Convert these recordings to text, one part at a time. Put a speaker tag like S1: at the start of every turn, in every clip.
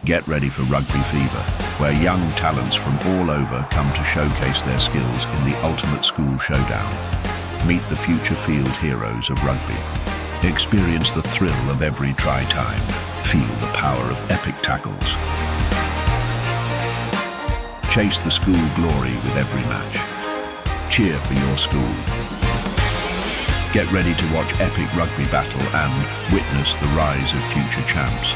S1: Get ready for Rugby Fever, where young talents from all over come to showcase their skills in the ultimate school showdown. Meet the future field heroes of rugby. Experience the thrill of every try time. Feel the power of epic tackles. Chase the school glory with every match. Cheer for your school. Get ready to watch epic rugby battle and witness the rise of future champs.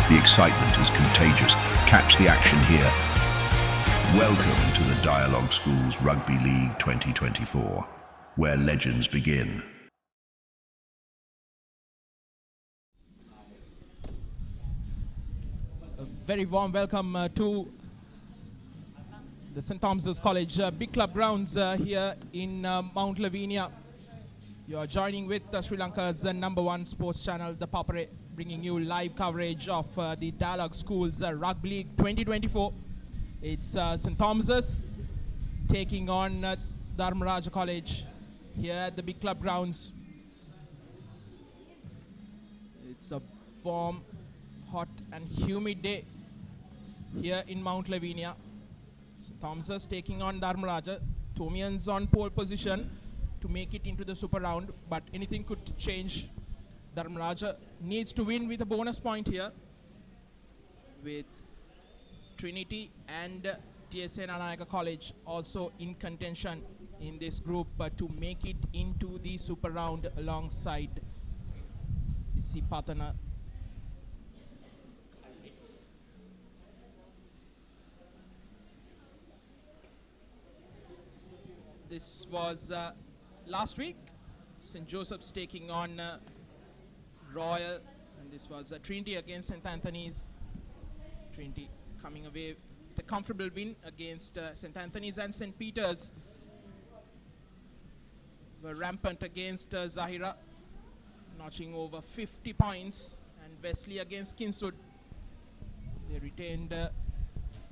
S1: The excitement is contagious. Catch the action here. Welcome to the Dialog Schools Rugby League 2024, where legends begin.
S2: A very warm welcome to the St. Thomas's College Big Club grounds here in Mount Lavinia. You are joining with Sri Lanka's #1 sports channel, ThePapare, bringing you live coverage of the Dialog Schools Rugby League 2024. It's St. Thomas's taking on Dharmaraja College here at the Big Club grounds. It's a warm, hot and humid day here in Mount Lavinia. St. Thomas's taking on Dharmaraja. Tomians on pole position to make it into the super round, but anything could change. Dharmaraja needs to win with a bonus point here, with Trinity and TSA Nanayaka College also in contention in this group, but to make it into the super round alongside Isipatana. This was last week, St. Joseph's taking on Royal, and this was Trinity against St. Anthony's. Trinity coming away with a comfortable win against St. Anthony's, and St. Peter's were rampant against Zahira, notching over 50 points, and Wesley against Kingswood. They retained the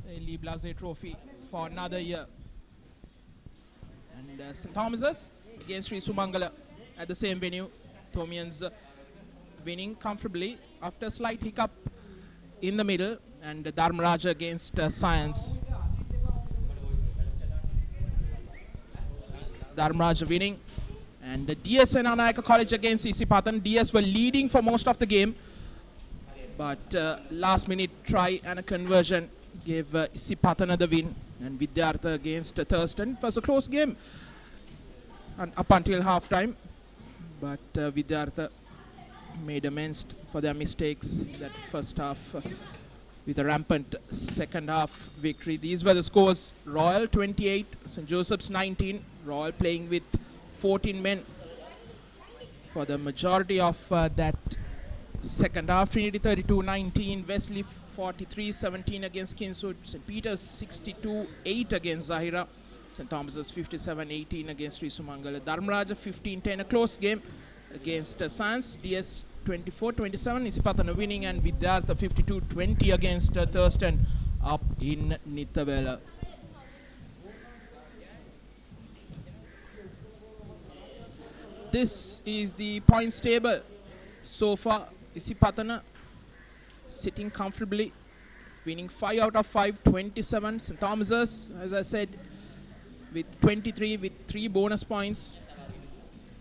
S2: Lee Blase Trophy for another year. And St. Thomas's against Sri Sumangala at the same venue. Thomians winning comfortably after a slight hiccup in the middle, and Dharmaraja against Science. Dharmaraja winning, and DS and Nanayaka College against Isipathan. DS were leading for most of the game, but last minute try and a conversion gave Isipathan the win. And Vidyartha against Thurston. It was a close game and up until half-time, but Vidyartha made amends for their mistakes that first half with a rampant second half victory. These were the scores: Royal 28, St. Joseph's 19. Royal playing with 14 men for the majority of that second half. Trinity 32-19, Wesley 43-17 against Kingswood, St. Peter's 62-8 against Zahira, St. Thomas's 57-18 against Sri Sumangala, Dharmaraja 15-10, a close game against Science, DS 24-27, Isipatana winning, and Vidyartha 52-20 against Thurston up in Nithawela. This is the points table so far. Isipatana sitting comfortably, winning 5 out of 5, 27. St. Thomas's, as I said, with 23 with 3 bonus points.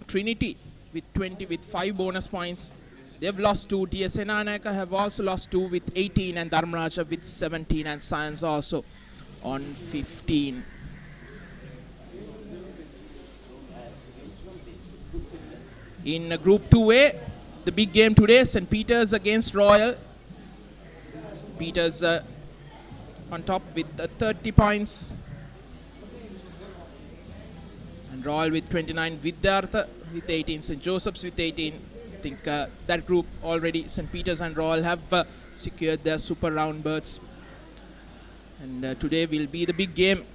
S2: Trinity with 20 with 5 bonus points. They've lost 2. TSA Nanayaka have also lost 2 with 18, and Dharmaraja with 17, and Science also on 15. In Group 2A, the big game today, St. Peter's against Royal. St. Peter's on top with 30 points. And Royal with 29, Vidyartha with 18, St. Joseph's with 18. I think that group already, St. Peter's and Royal, have secured their super round berths. And today will be the big game.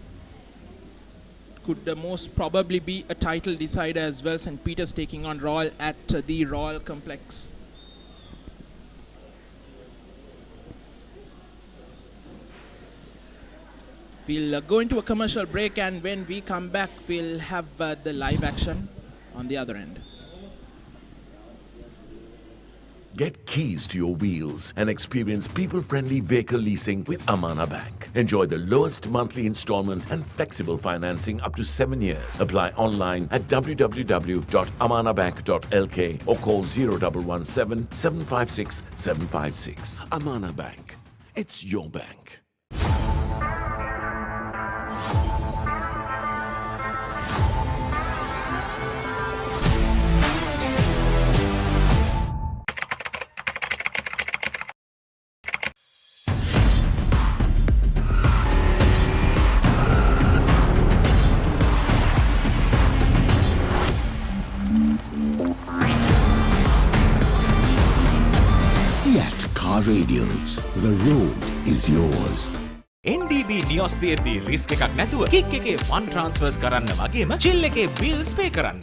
S2: Could most probably be a title decider as well. St. Peter's taking on Royal at the Royal Complex. We'll go into a commercial break, and when we come back, we'll have the live action on the other end.
S3: Get keys to your wheels and experience people-friendly vehicle leasing with Amana Bank. Enjoy the lowest monthly installment and flexible financing up to 7 years. Apply online at www.amanabank.lk or call 0117 756 756. Amana Bank. It's your bank.
S4: Radials. The road is yours.
S5: NDB නියොස් තියෙද්දී risk එකක් නැතුව kick එකේ fun ට්‍රාන්ස්ෆර්ස් කරන්න වගේම chill එකේ bills පේ කරන්න.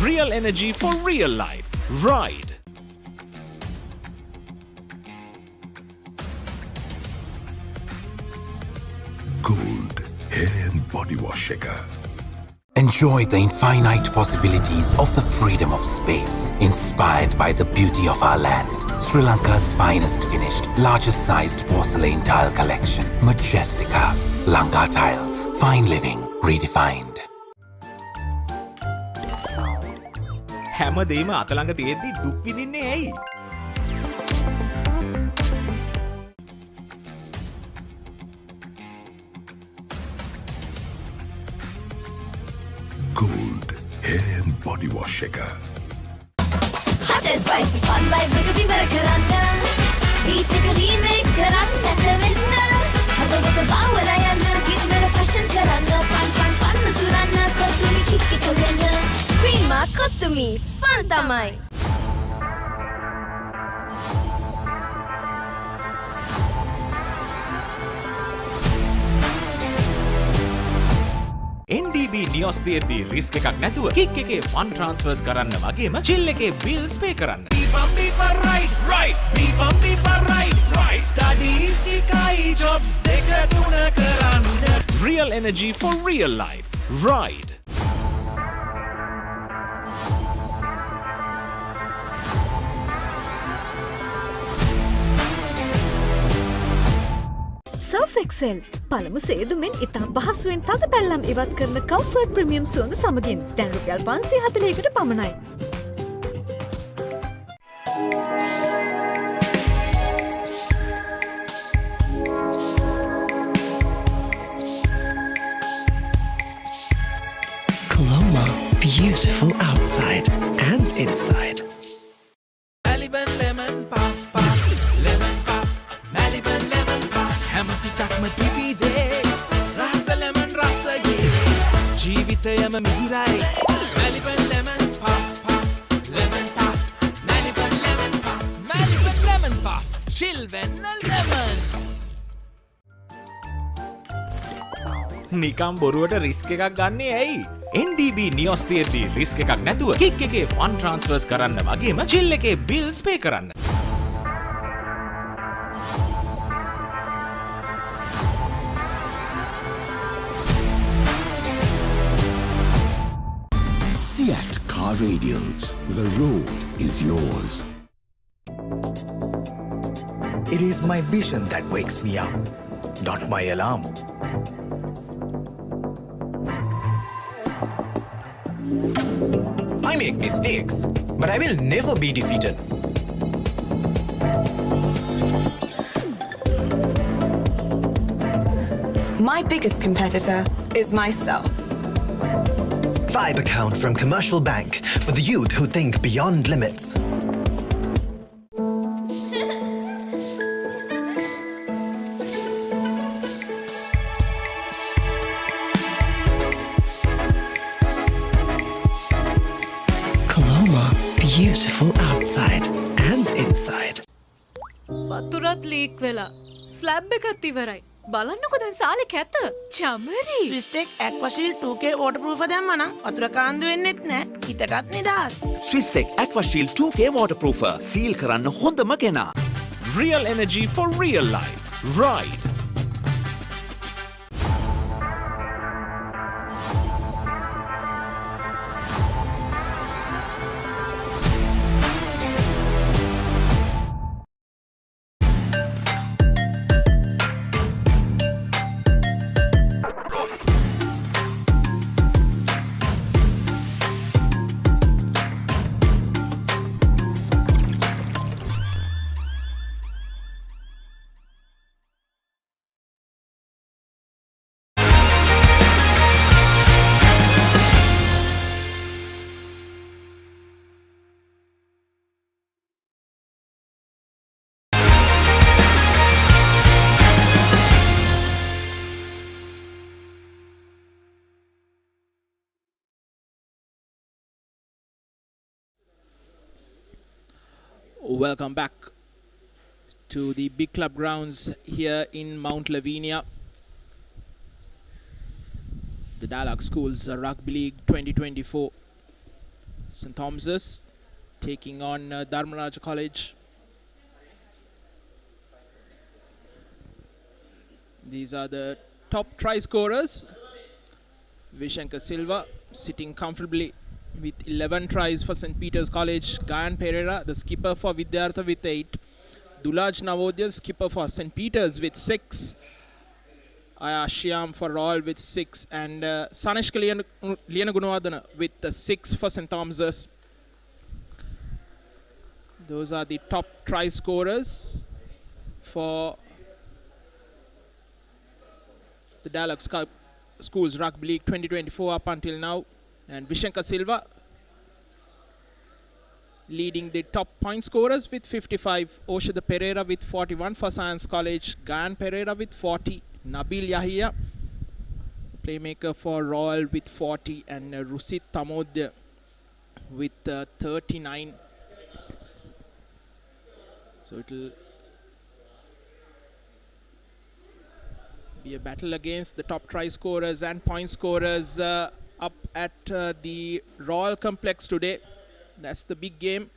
S5: Real energy for real life. Ride.
S1: Gold hair and body wash shaker.
S6: Enjoy the infinite possibilities of the freedom of space, inspired by the beauty of our land. Sri Lanka's finest finished, largest sized porcelain tile collection. Majestica. Lanka Tiles. Fine living redefined.
S5: හැමදේම අතළඟ තියෙද්දි දුක් විඳින්නේ ඇයි?
S1: Gold hair and body wash shaker.
S7: Hot and spicy fun vibe එකදී වර කරන්න. Beat එක remake කරන්න නැතවෙන්න. හදවත බාවලා යන්න කින්නර fashion කරන්න. Fun තුරන්න කොතුමි kick එක වෙන්න. Cream කොතුමි fun තමයි.
S5: NDB නියොස් තියෙද්දී රිස්ක් එකක් නැතුව කික් එකේ ෆන් ට්‍රාන්ස්ෆර්ස් කරන්න වගේම චිල් එකේ බිල්ස් පේ කරන්න. Real energy for real life. Ride.
S8: Surf Excel පළමු සේදුමෙන් ඉතා පහසුවෙන් තද පැල්ලම් ඉවත් කරන කම්ෆර්ට් ප්‍රීමියම් සුවඳ සමගින් දැන් රුපියල් 540කට පමණයි.
S9: Coloma, beautiful outside and inside.
S10: Maliban lemon puff puff, lemon puff, Maliban lemon puff. Hamasitakම පිපිදේ, රස lemon රසයේ, ජීවිතයම මිහිරයි. Maliban lemon puff puff, lemon puff, Maliban lemon puff, Maliban lemon puff, chill වෙන්න lemon.
S5: නිකම් බොරුවට risk එකක් ගන්නේ ඇයි? NDB නියොස් තියෙද්දී risk එකක් නැතුව කික් එකේ ෆන් ට්‍රාන්ස්ෆර්ස් කරන්න වගේම චිල් එකේ බිල්ස් පේ කරන්න.
S4: Seat Car Radials. The road is yours.
S9: It is my vision that wakes me up, not my alarm. I make mistakes, but I will never be defeated.
S11: My biggest competitor is myself.
S9: Vibe account from Commercial Bank for the youth who think beyond limits. Coloma, beautiful outside and inside.
S11: වතුරත් leak වෙලා slab එකත් ඉවරයි.
S8: බලන්නකො දැන් සාලේ කැත. Chamari.
S10: ස්විස්ටෙක් ඇක්වාෂීල් 2K waterproof දැම්මා නම් වතුර කාන්දු වෙන්නෙත් නෑ. හිතටත් නිදහස්.
S12: Swisstech Aquashield 2K waterproofer. සීල් කරන්න හොඳම කෙනා.
S5: Real energy for real life. Ride.
S2: Welcome back to the big club grounds here in Mount Lavinia. The Dialog Schools Rugby League 2024. St. Thomas's taking on Dharmaraja College. These are the top try scorers. Vishankar Silva sitting comfortably with 11 tries for St. Peter's College. Gayan Pereira, the skipper for Vidyartha with 8. Dulaj Navodya, skipper for St. Peter's with 6. Ayashyam for Royal with 6. And Saneshka Liana Gunawardana with 6 for St. Thomas's. Those are the top try scorers for the Dialog Schools Rugby League 2024 up until now. And Vishankar Silva leading the top point scorers with 55. Oshada Pereira with 41 for Science College. Gayan Pereira with 40. Nabil Yahya, playmaker for Royal with 40. And Rusit Tamodya with 39. So it will be a battle against the top try scorers and point scorers up at the Royal Complex today. That's the big game.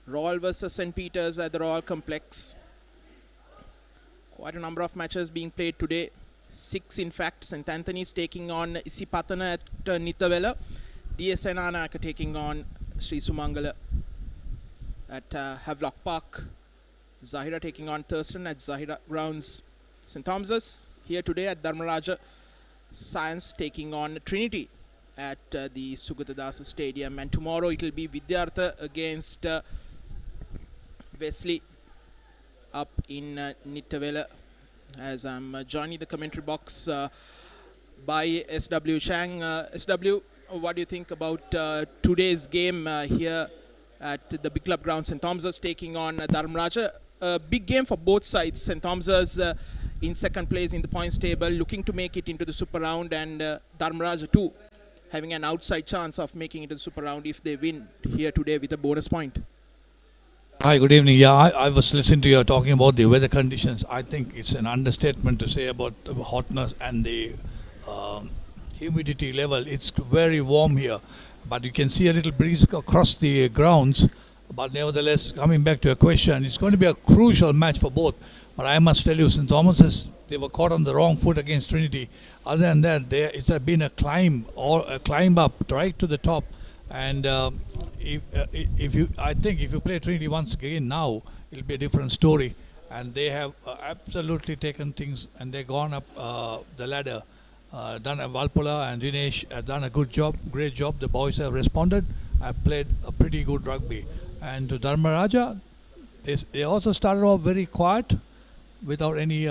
S2: Royal versus St. Peter's at the Royal Complex. Quite a number of matches being played today. 6 in fact. St. Anthony's taking on Isipatana at Nithavela. DS Ananaka taking on Sri Sumangala at Havelock Park. Zahira taking on Thurston at Zahira Grounds. St. Thomas's here today at Dharmaraja. Science taking on Trinity at the Sugatadasa Stadium, and tomorrow it will be Vidyartha against Wesley up in Nithavela. As I'm joining the commentary box by SW Chang. SW, what do you think about today's game here at the big club ground? St. Thomas's taking on Dharmaraja. A big game for both sides. St. Thomas's in second place in the points table, looking to make it into the super round, and Dharmaraja too, having an outside chance of making it to the super round if they win here today with a bonus point.
S13: Hi, good evening. Yeah, I was listening to you talking about the weather conditions. I think it's an understatement to say about the hotness and the humidity level. It's very warm here, but you can see a little breeze across the grounds. But nevertheless, coming back to your question, it's going to be a crucial match for both. But I must tell you, St. Thomas's, they were caught on the wrong foot against Trinity. Other than that, it's been a climb up right to the top. And I think if you play Trinity once again now, it'll be a different story. And they have absolutely taken things, and they've gone up the ladder. Valpola and Dinesh have done a good job, great job. The boys have responded. Have played a pretty good rugby. And to Dharmaraja, they also started off very quiet, without any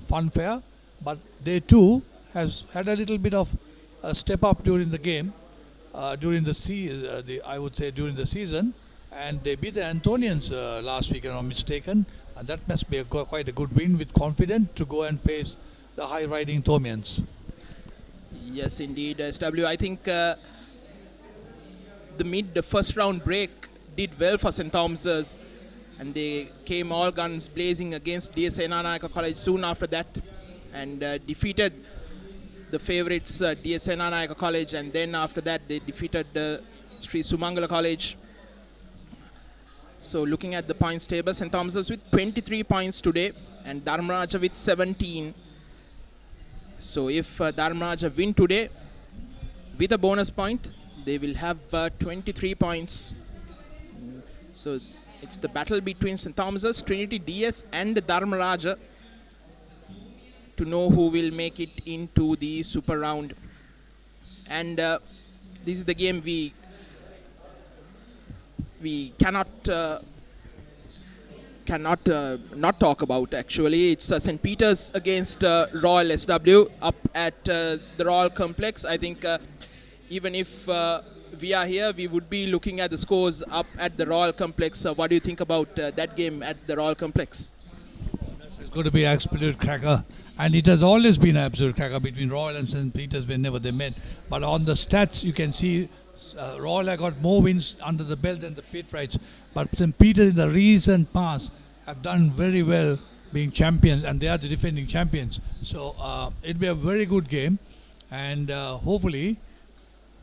S13: fanfare, but they too has had a little bit of a step up during the game, during the season, and they beat the Antonians last week, if I'm not mistaken, and that must be quite a good win with confidence to go and face the high-riding Thomians.
S2: Yes, indeed, SW. I think the first round break did well for St. Thomas's. and they came all guns blazing against DS Senanayaka College soon after that, and defeated the favourites DS Senanayaka College, and then after that they defeated Sri Sumangala College. So looking at the points table, St. Thomas's with 23 points today and Dharmaraja with 17. So if Dharmaraja win today with a bonus point, they will have 23 points. So it's the battle between St. Thomas's, Trinity DS and Dharmaraja to know who will make it into the super round. And this is the game we cannot not talk about actually. It's St. Peter's against Royal SW up at the Royal Complex. I think even if we are here, we would be looking at the scores up at the Royal Complex. What do you think about that game at the Royal Complex?
S13: It's going to be an absolute cracker, and it has always been an absolute cracker between Royal and St. Peter's whenever they met. But on the stats, you can see Royal have got more wins under the belt than the Patriots, but St. Peter's in the recent past have done very well being champions, and they are the defending champions. So it'll be a very good game, and hopefully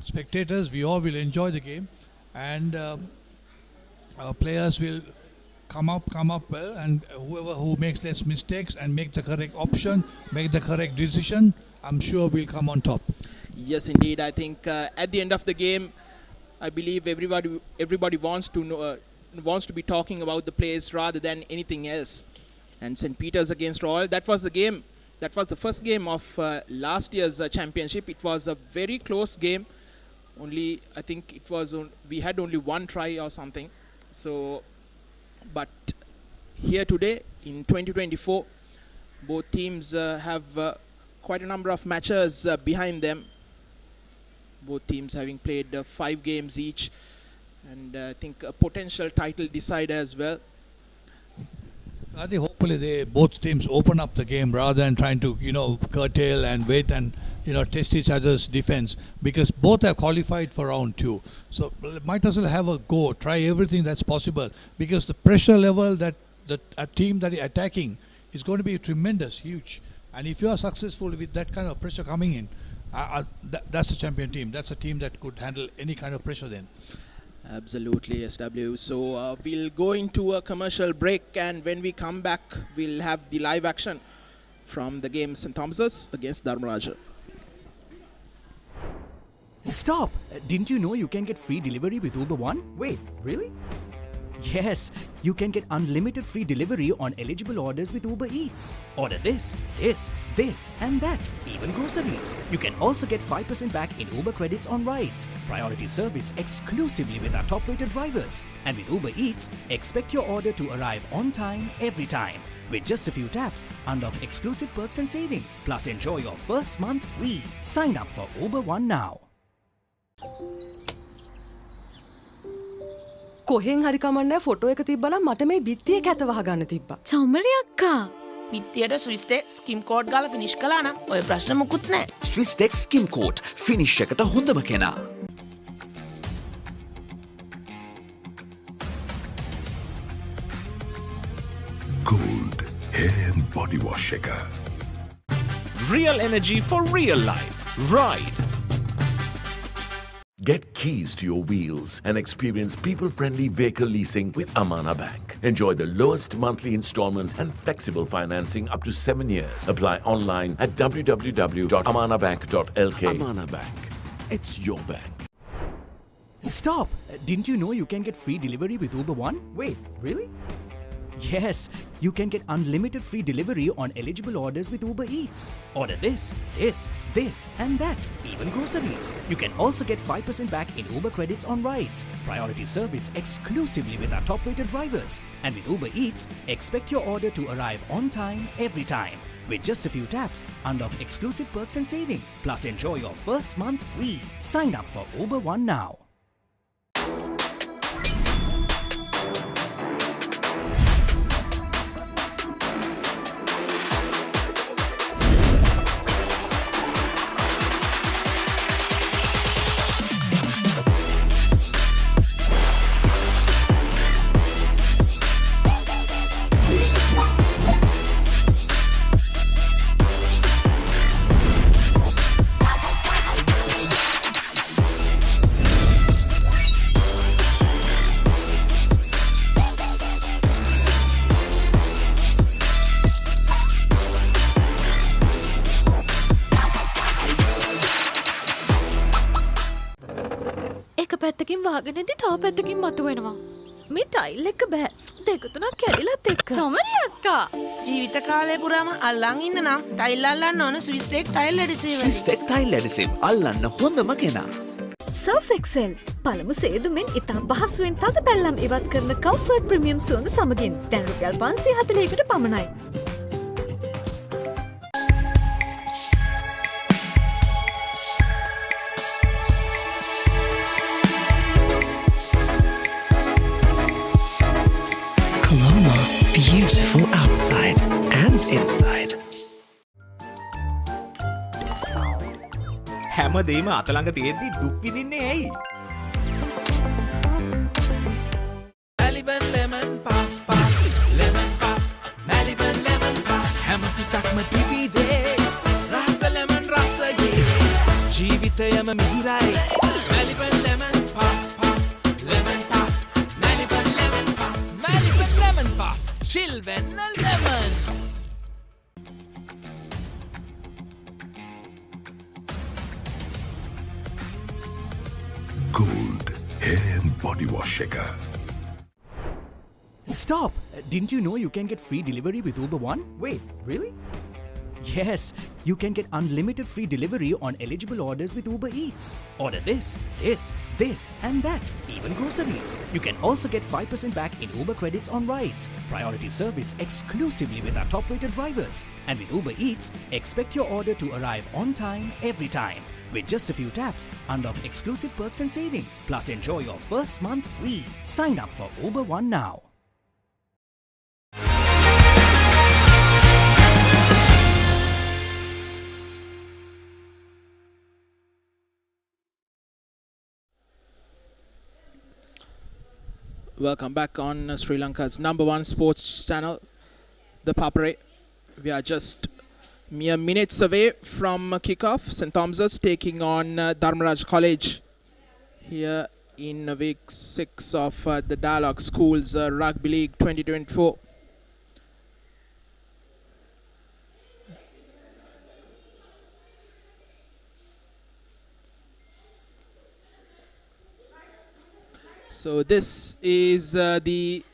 S13: spectators, we all will enjoy the game, and our players will come up well, and whoever who makes less mistakes and make the correct option, make the correct decision, I'm sure we'll come on top.
S2: Yes, indeed. I think at the end of the game, I believe everybody wants to know, wants to be talking about the plays rather than anything else. And St. Peter's against Royal, that was the game. That was the first game of last year's championship. It was a very close game. Only I think it was we had only one try or something. So, but here today in 2024, both teams have quite a number of matches behind them. Both teams having played 5 games each, and I think a potential title decider as well.
S13: I think hopefully both teams open up the game rather than trying to curtail and wait and test each other's defense, because both have qualified for round 2. So might as well have a go, try everything that's possible, because the pressure level that a team that is attacking is going to be tremendous, huge. And if you are successful with that kind of pressure coming in, that's a champion team. That's a team that could handle any kind of pressure then.
S2: Absolutely, SW. So we'll go into a commercial break, and when we come back, we'll have the live action from the game St. Thomas's against Dharmaraja.
S14: Stop! Didn't you know you can get free delivery with Uber One? Wait, really? Yes, you can get unlimited free delivery on eligible orders with Uber Eats. Order this, and that, even groceries. You can also get 5% back in Uber credits on rides. Priority service exclusively with our top-rated drivers. And with Uber Eats, expect your order to arrive on time, every time. With just a few taps, unlock exclusive perks and savings. Plus, enjoy your first month free. Sign up for Uber One now.
S15: කොහෙන් හරි කමන්නේ photo එක තිබ්බනම් මට මේ බිත්තියේ කැත වහගන්න තිබ්බා.
S16: චමරි අක්කා. බිත්තියට ස්විස් ටෙක් ස්කිම් කෝඩ් ගාලා ෆිනිෂ් කළා නම් ඔය ප්‍රශ්න මුකුත් නැහැ.
S12: ස්විස් ටෙක් ස්කිම් කෝඩ් ෆිනිෂ් එකට හොඳම කෙනා.
S1: Gold hair and body wash shaker.
S5: Real energy for real life. Ride.
S3: Get keys to your wheels and experience people-friendly vehicle leasing with Amana Bank. Enjoy the lowest monthly installment and flexible financing up to 7 years. Apply online at www.amanabank.lk.
S4: Amana Bank. It's your bank.
S14: Stop! Didn't you know you can get free delivery with Uber One? Wait, really? Yes, you can get unlimited free delivery on eligible orders with Uber Eats. Order this, and that, even groceries. You can also get 5% back in Uber credits on rides. Priority service exclusively with our top-rated drivers. And with Uber Eats, expect your order to arrive on time, every time. With just a few taps, unlock exclusive perks and savings. Plus, enjoy your first month free. Sign up for Uber One now.
S8: පැත්තකින් වහගෙනදී තව පැත්තකින් මතුවෙනවා. මේ tile එක බෑ. දෙක තුනක් කැඩිලත් එක්ක.
S16: තමරි අක්කා. ජීවිත කාලය පුරාම අල්ලන් ඉන්න නම් ටයිල් අල්ලන්න ඕන Swisstek tile adhesive.
S12: Swisstek tile adhesive අල්ලන්න හොඳම කෙනා.
S8: Surf Excel පළමු සේදුමෙන් ඉතා පහසුවෙන් තද පැල්ලම් ඉවත් කරන කම්ෆර්ට් ප්‍රීමියම් සුවඳ සමගින් දැන් රුපියල් 540කට පමණයි.
S17: Coloma, beautiful outside and inside.
S5: හැම දේම අතළඟ තියෙද්දි දුක් විඳින්නේ ඇයි?
S10: Maliban lemon puff puff, lemon puff, Maliban lemon puff. හැම සිතක්ම පිපිදේ, රස lemon රසයේ. ජීවිතයම මිහිරයි. Maliban lemon puff puff, lemon puff, Maliban lemon puff, Maliban lemon puff. Chill when lemon.
S4: Gold hair and body wash shaker.
S14: Stop! Didn't you know you can get free delivery with Uber One? Wait, really? Yes, you can get unlimited free delivery on eligible orders with Uber Eats. Order this, and that, even groceries. You can also get 5% back in Uber credits on rides. Priority service exclusively with our top-rated drivers. And with Uber Eats, expect your order to arrive on time, every time. With just a few taps, unlock exclusive perks and savings. Plus enjoy your first month free. Sign up for Uber One now.
S2: Welcome back on Sri Lanka's #1 sports channel, ThePapare. We are just mere minutes away from kickoff. St. Thomas's taking on Dharmaraja College here in week 6 of the Dialog Schools Rugby League 2024. So this is the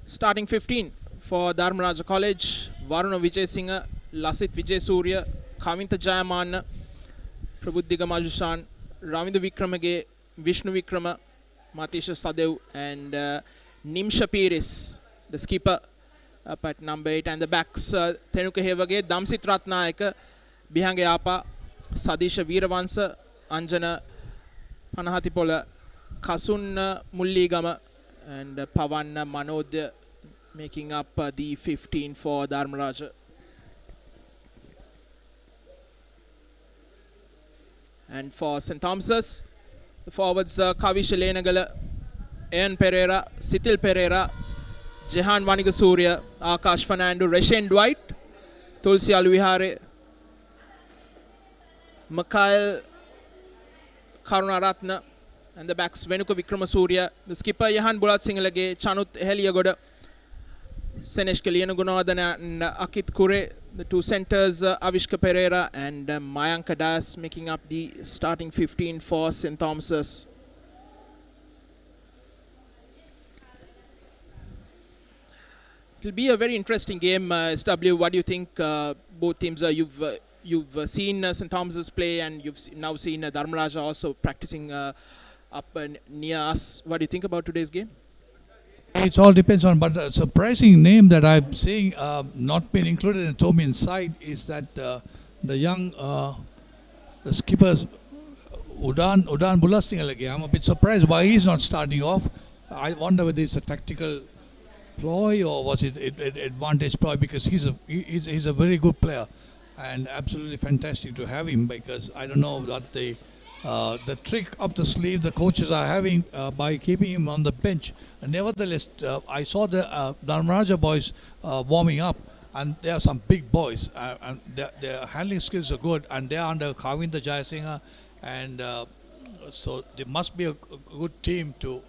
S2: starting 15 for Dharmaraja College. Varuna Vijayasinghe, Lasit Vijayasuriya, Kavintha Jayamana, Prabudhiga Majushan, Ravindra Wickramaga, Vishnu Wickrama, Matisha Sadev, and Nimsha Piris, the skipper up at number 8. And the backs, Thenuka Hevage, Damsit Ratnayaka, Bihange Apa, Sadisha Veeravansa, Anjana Panahatipola, Kasun Mulligama, and Pavan Manod making up the 15 for Dharmaraja. And for St. Thomas's, the forwards Kavish Lenagala, Ian Pereira, Sitil Pereira, Jehan Vanigasuriya, Akash Fernando, Reshen Dwight, Tulsi Alvihare, Mikhail Karunaratna, and the backs Venuka Vikramasuriya, the skipper Yahan Bulat Singalage, Chanut Heliagoda, Senesh Kaliyanagunadana, and Akit Kure, the two centers Avishka Pereira and Mayanka Das making up the starting 15 for St. Thomas's. It'll be a very interesting game. SW, what do you think? Both teams, you've seen St. Thomas's play, and you've now seen Dharmaraja also practicing up near us. What do you think about today's game?
S13: It all depends on, but a surprising name that I'm seeing not been included in Tomian's side is that the young the skippers Udan Bulasingalage. I'm a bit surprised why he's not starting off. I wonder whether it's a tactical ploy or was it advantage ploy, because he's a very good player and absolutely fantastic to have him, because I don't know that the trick up the sleeve the coaches are having by keeping him on the bench. Nevertheless, I saw the Dharmaraja boys warming up, and they are some big boys, and their handling skills are good, and they are under Kavintha Jayasinghe, and so they must be a good team to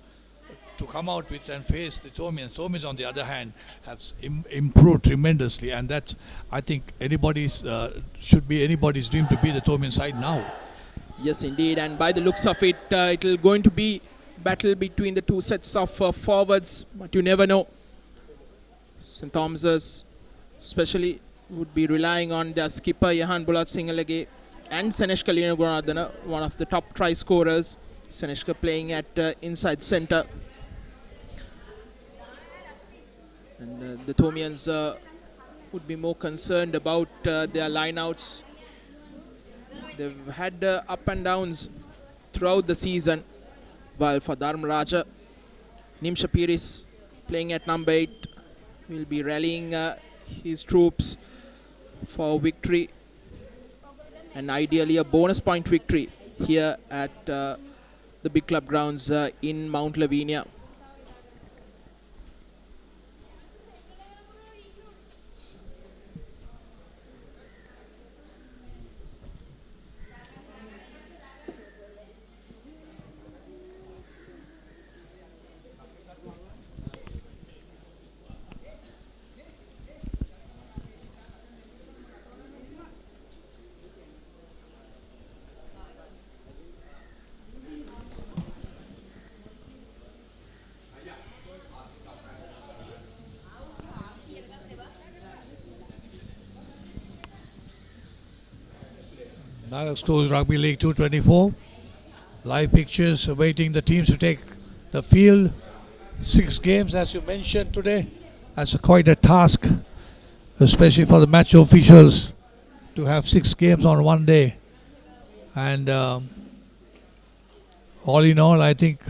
S13: come out with and face the Tomians. Tomians, on the other hand, have improved tremendously, and that's, I think, should be anybody's dream to be the Tomian side now.
S2: Yes, indeed. And by the looks of it, it'll going to be battle between the two sets of forwards, but you never know. St. Thomas's especially would be relying on their skipper Yahan Bulat Singalage and Seneshka Linaguradana, one of the top try scorers. Seneshka playing at inside centre. And the Thomians would be more concerned about their lineouts. They've had up and downs throughout the season. While for Dharmaraja, Nimsha Piris playing at number 8 will be rallying his troops for victory and ideally a bonus point victory here at the big club grounds in Mount Lavinia.
S13: Dialog Schools Rugby League 224. Live pictures awaiting the teams to take the field. 6 games, as you mentioned today. That's quite a task, especially for the match officials, to have 6 games on one day. And all in all, I think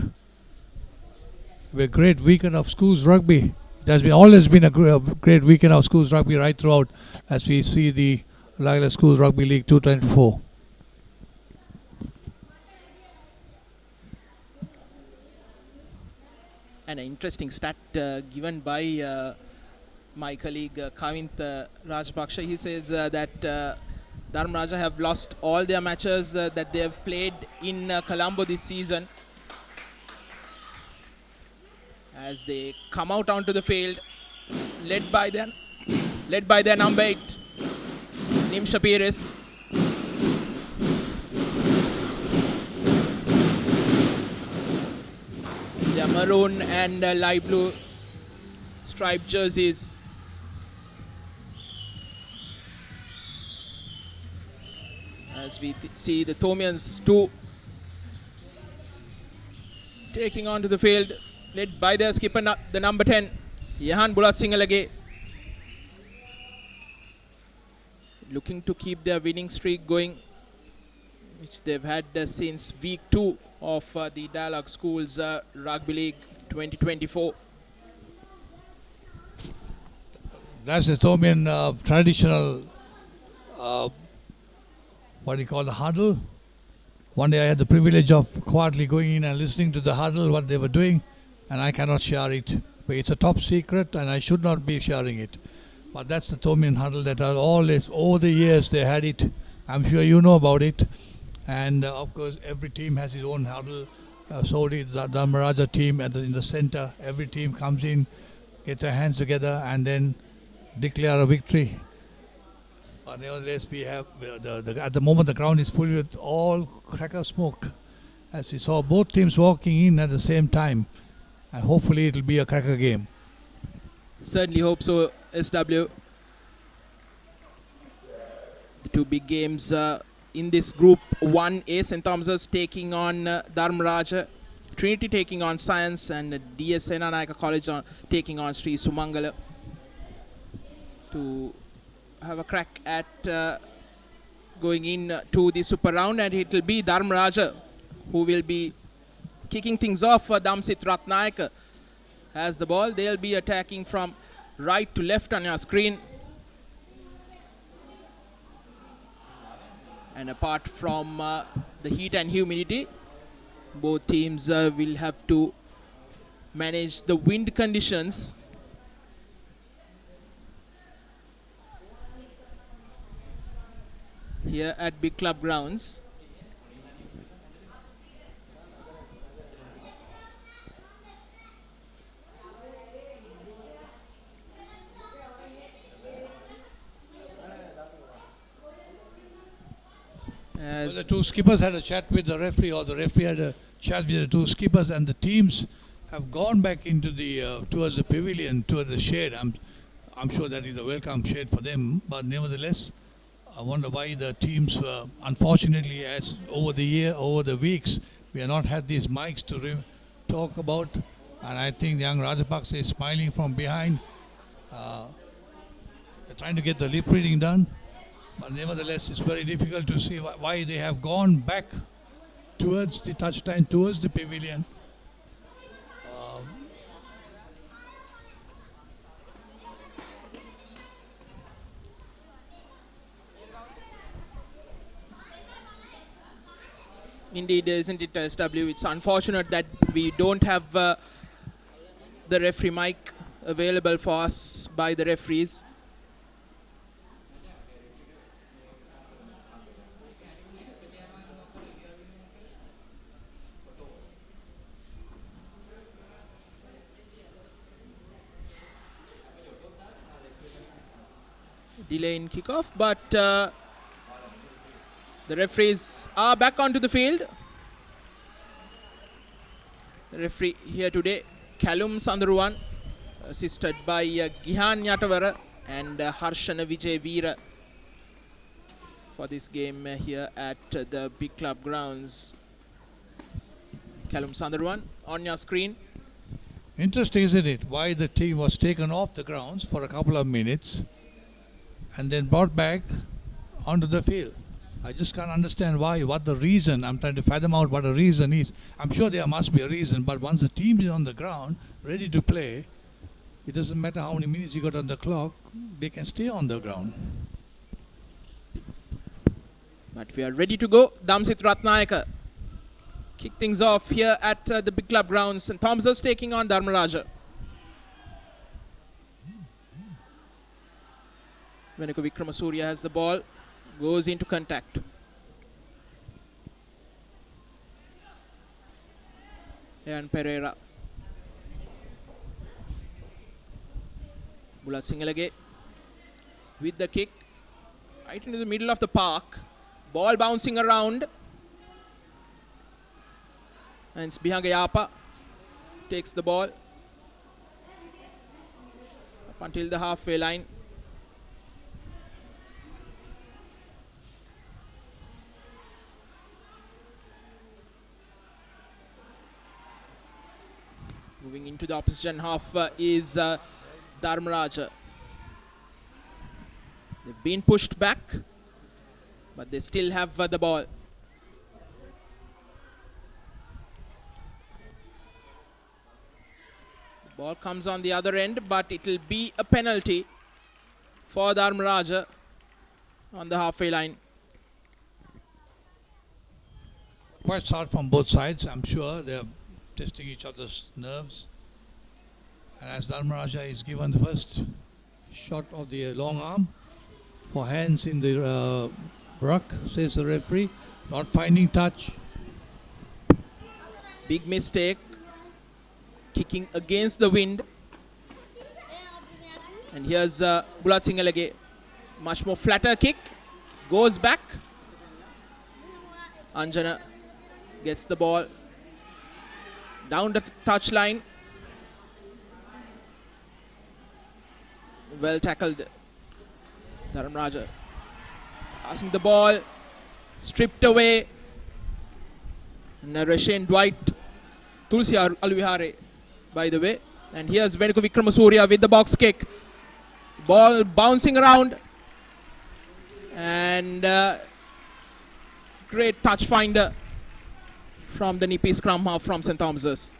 S13: a great weekend of schools rugby. It has been always been a great weekend of schools rugby right throughout, as we see the Dialog Schools Rugby League 224.
S2: And an interesting stat given by my colleague Kavint Rajpaksha. He says that Dharmaraja have lost all their matches that they have played in Colombo this season. As they come out onto the field, led by their number 8, Nimsha Piris. Their maroon and light blue striped jerseys. As we see the Thomians too taking onto the field, led by their skipper, the number 10, Yahan Bulat Singalage. Looking to keep their winning streak going, which they've had since week 2 of the Dialog Schools Rugby League 2024.
S13: That's the Thomian traditional, what do you call the huddle. One day I had the privilege of quietly going in and listening to the huddle, what they were doing, and I cannot share it. But it's a top secret and I should not be sharing it. But that's the Thomian huddle that are always, over the years they had it. I'm sure you know about it. And of course every team has its own huddle. So did the Dharmaraja team in the center. Every team comes in, get their hands together and then declare a victory. But nevertheless, we have at the moment the ground is full with all cracker smoke, as we saw both teams walking in at the same time, and hopefully it will be a cracker game.
S2: Certainly hope so, SW. The 2 big games in this group 1A, St. Thomas's taking on Dharmaraja, Trinity taking on Science, and DS Senanayaka College taking on Sri Sumangala, to have a crack at going in to the super round. And it will be Dharmaraja who will be kicking things off. Damsit Ratnayaka has the ball. They'll be attacking from right to left on your screen. And apart from the heat and humidity, both teams will have to manage the wind conditions. Here at big club grounds. is...
S13: The two skippers had a chat with the referee, or the referee had a chat with the two skippers, and the teams have gone back into the towards the pavilion, towards the shade. I'm sure that is a welcome shade for them, but nevertheless, I wonder why the teams, unfortunately, as over the weeks, we have not had these mics to talk about, and I think the young Rajapaksa is smiling from behind. They're trying to get the lip reading done, but nevertheless, it's very difficult to see why they have gone back towards the touchline, towards the pavilion.
S2: Indeed, isn't it, SW? It's unfortunate that we don't have the referee mic available for us by the referees. Delay in kickoff, but the referees are back onto the field. The referee here today, Kalum Sandaruwan, assisted by Gihan Yatavara and Harshana Vijay Veera for this game here at the Big Club grounds. Kalum Sandaruwan on your screen.
S13: Interesting, isn't it? Why the team was taken off the grounds for a couple of minutes and then brought back onto the field. I just can't understand why, what the reason. I'm trying to fathom out what the reason is. I'm sure there must be a reason, but once the team is on the ground, ready to play, it doesn't matter how many minutes you got on the clock, they can stay on the ground.
S2: But we are ready to go. Damsit Ratnayaka kick things off here at the Big Club grounds. And Thompson's taking on Dharmaraja. Venuka Vikramasuriya has the ball. Goes into contact. And Pereira. Bulat Singalage with the kick. Right into the middle of the park. Ball bouncing around. And Sbihangayapa takes the ball up until the halfway line. Moving into the opposition half is Dharmaraja. They've been pushed back, but they still have the ball. The ball comes on the other end, but it will be a penalty for Dharmaraja on the halfway line.
S13: Quite hard from both sides, I'm sure. They're testing each other's nerves. And as Dharmaraja is given the first shot of the long arm for hands in the ruck, says the referee, not finding touch.
S2: Big mistake. Kicking against the wind. And here's Bulat Singalage. Much more flatter kick. Goes back. Anjana gets the ball down the touchline. Well tackled. Dharmaraja passing the ball. Stripped away. And Rashain Dwight. Tulsi Alvihare, by the way. And here's Venuka Vikramasuriya with the box kick. Ball bouncing around. And great touch finder from the Nipi scrum half from St. Thomas's.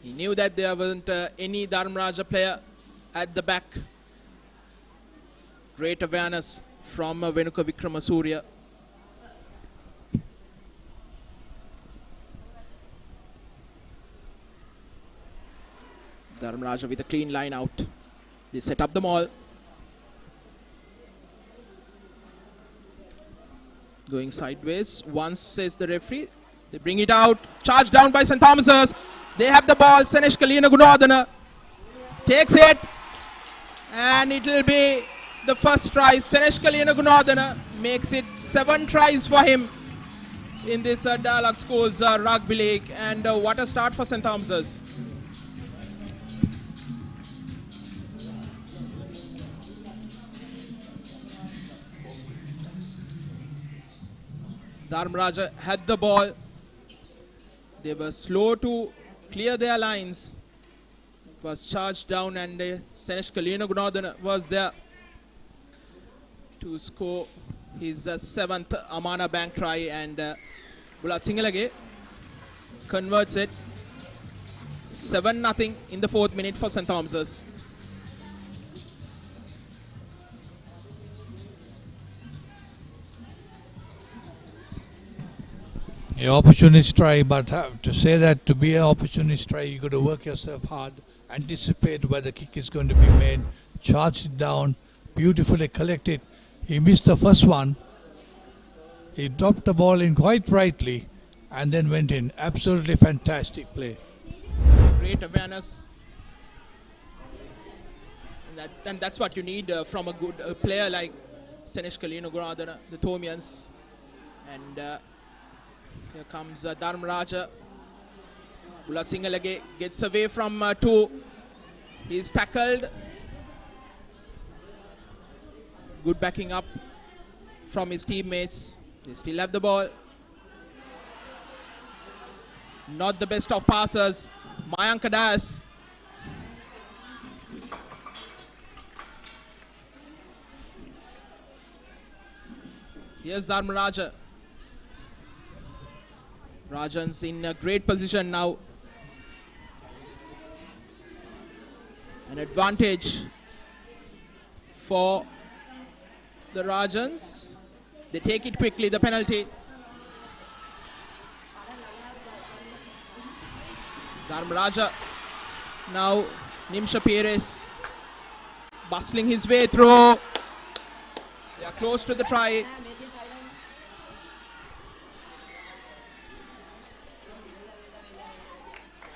S2: He knew that there wasn't any Dharmaraja player at the back. Great awareness from Venuka Vikramasuriya. Dharmaraja with a clean line out. They set up the maul. Going sideways. Once says the referee. They bring it out. Charged down by St. Thomas's. They have the ball. Senesh Kalina Gunadana takes it. And it will be the first try. Senesh Kalina Gunadana makes it 7 tries for him in this Dialog Schools Rugby League. And what a start for St. Thomas's. Dharmaraja had the ball. They were slow to clear their lines. It was charged down and Senesh Kalina Gunadana was there to score his 7th Amana Bank try, and Bulat Singalage converts it 7-0 in the 4th minute for St. Thomas's.
S13: An opportunist try, but to say that to be an opportunist try, you got to work yourself hard, anticipate where the kick is going to be made, charge it down, beautifully collect it. He missed the first one. He dropped the ball in quite rightly and then went in. Absolutely fantastic play.
S2: Great awareness. And that's what you need from a good player like Senesh Kalina Gunadana, the Thomians. And here comes Dharmaraja. Bulat Singalage gets away from 2. He's tackled. Good backing up from his teammates. They still have the ball. Not the best of passers. Mayank Das. Here's Dharmaraja. Rajan's in a great position now. An advantage for the Rajans. They take it quickly, the penalty. Dharmaraja. Now Nimsha Perez bustling his way through. They are close to the try.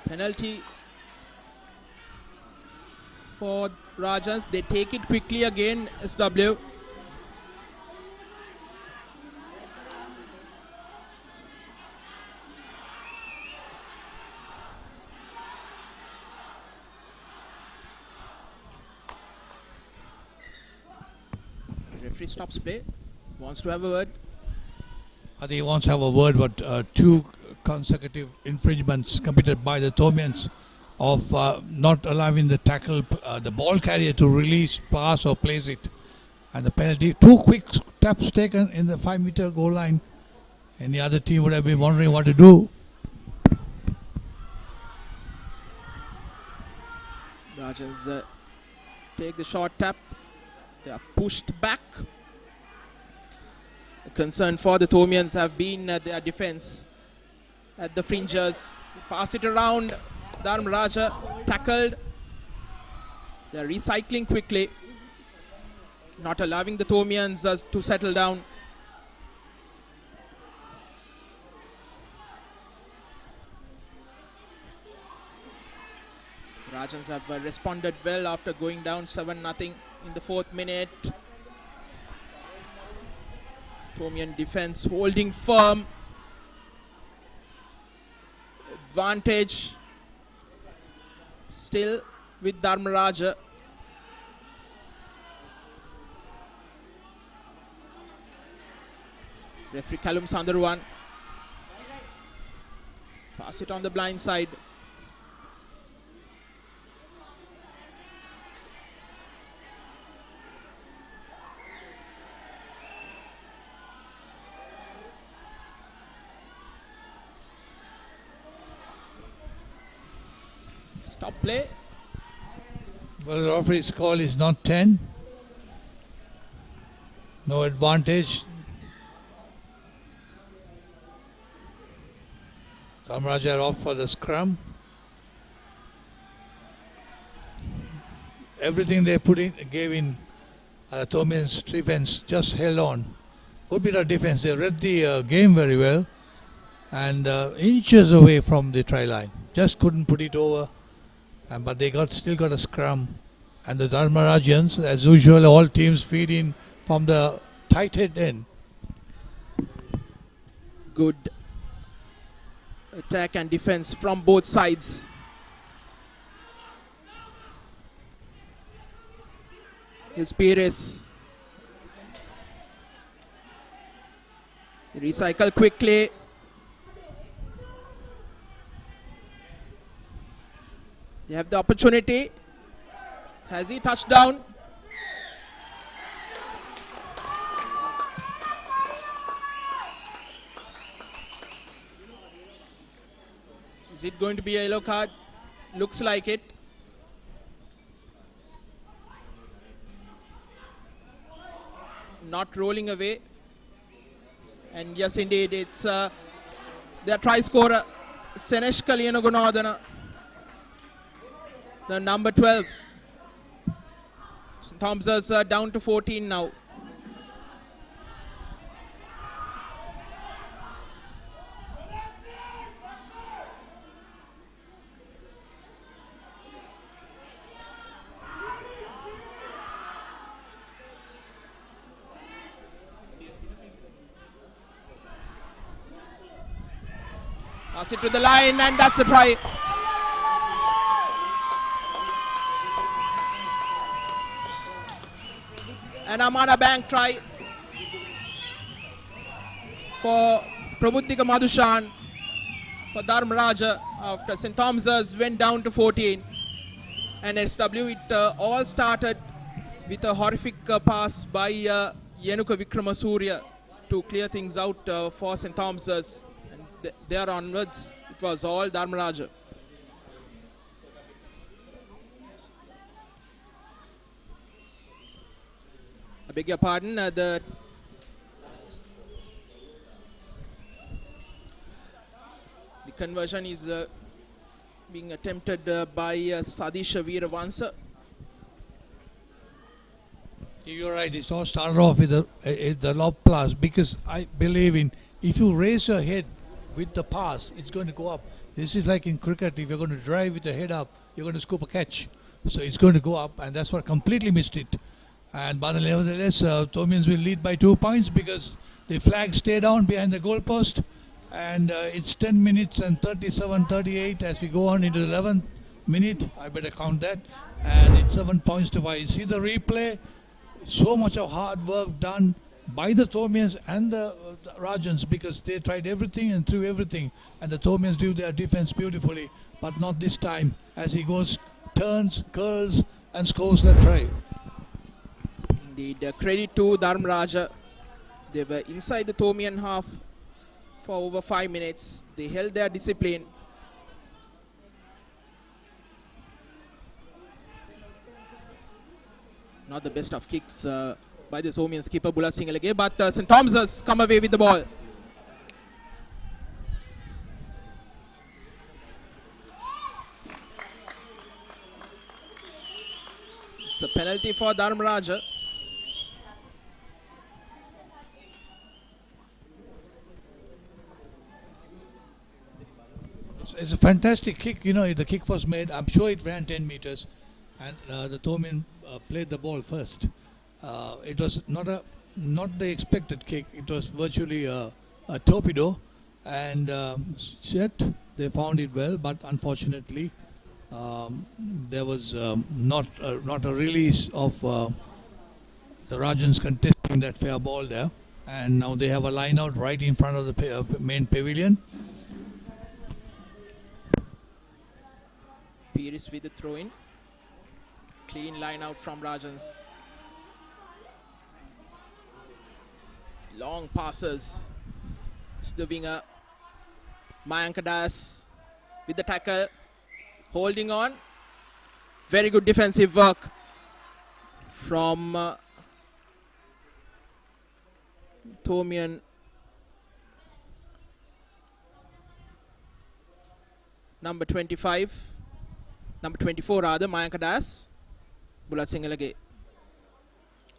S2: Penalty for Rajans. They take it quickly again, SW. Referee stops play. Wants to have a word.
S13: I think he wants to have a word, but 2 consecutive infringements committed by the Thomians of not allowing the tackle, the ball carrier to release, pass or place it. And the penalty, 2 quick taps taken in the 5-meter goal line. Any other team would have been wondering what to do.
S2: Rajans take the short tap. They are pushed back. The concern for the Thomians have been their defense at the fringes. Pass it around. Dharmaraja tackled. They are recycling quickly, not allowing the Thomians to settle down. Rajans have responded well after going down 7-0 in the 4th minute. Thomian defense holding firm. Advantage still with Dharmaraja. Referee Kalum Sandarwan. Pass it on the blind side. Stop play.
S13: Well, the referee's call is not 10. No advantage. Dharmaraja off for the scrum. Everything they gave in Thomian's defense just held on. Good bit of defense. They read the game very well and inches away from the try line. Just couldn't put it over, but they still got a scrum. And the Dharmarajans, as usual, all teams feed in from the tight head end.
S2: Good attack and defense from both sides. Here's Pires. Recycle quickly. They have the opportunity. Has he touched down? Is it going to be a yellow card? Looks like it. Not rolling away. And yes, indeed, it's their try scorer, Senesh Kaliyanagunadana, the number 12. St. Thomas's down to 14 now. Pass it to the line, and that's the try. An Amana Bank try for Prabuddhika Madhushan for Dharmaraja after St. Thomas's went down to 14. And SW, it all started with a horrific pass by Yenuka Vikramasuriya to clear things out for St. Thomas's. And there onwards, it was all Dharmaraja. I beg your pardon, the conversion is being attempted by Sadisha Veeravansa.
S13: You're right, it's all started off with the lob pass, because I believe in, if you raise your head with the pass, it's going to go up. This is like in cricket, if you're going to drive with the head up, you're going to scoop a catch. So it's going to go up, and that's what completely missed it. And but nevertheless, Thomians will lead by 2 points because the flags stay down behind the goalpost. And it's 10 minutes and 37-38 as we go on into the 11th minute. I better count that. And it's 7 points to 5. See the replay? So much of hard work done by the Thomians and the Rajans, because they tried everything and threw everything. And the Thomians do their defense beautifully. But not this time, as he goes, turns, curls, and scores that try.
S2: Indeed, credit to Dharmaraja. They were inside the Thomian half for over 5 minutes. They held their discipline. Not the best of kicks by the Thomians keeper Bulat Singalage, but St. Thomas's come away with the ball. It's a penalty for Dharmaraja.
S13: It's a fantastic kick, you know, the kick was made, I'm sure it ran 10 meters, and the Thomian played the ball first. It was not the expected kick, it was virtually a torpedo, and yet they found it well, but unfortunately there was not a release of the Rajans contesting that fair ball there, and now they have a line out right in front of the main pavilion.
S2: Pires with the throw in. Clean line out from Rajans. Long passes. The winger Mayanka Das with the tackle. Holding on. Very good defensive work from Thomian. Number 25. Number 24 rather, Mayanka Das. Bulat Singalage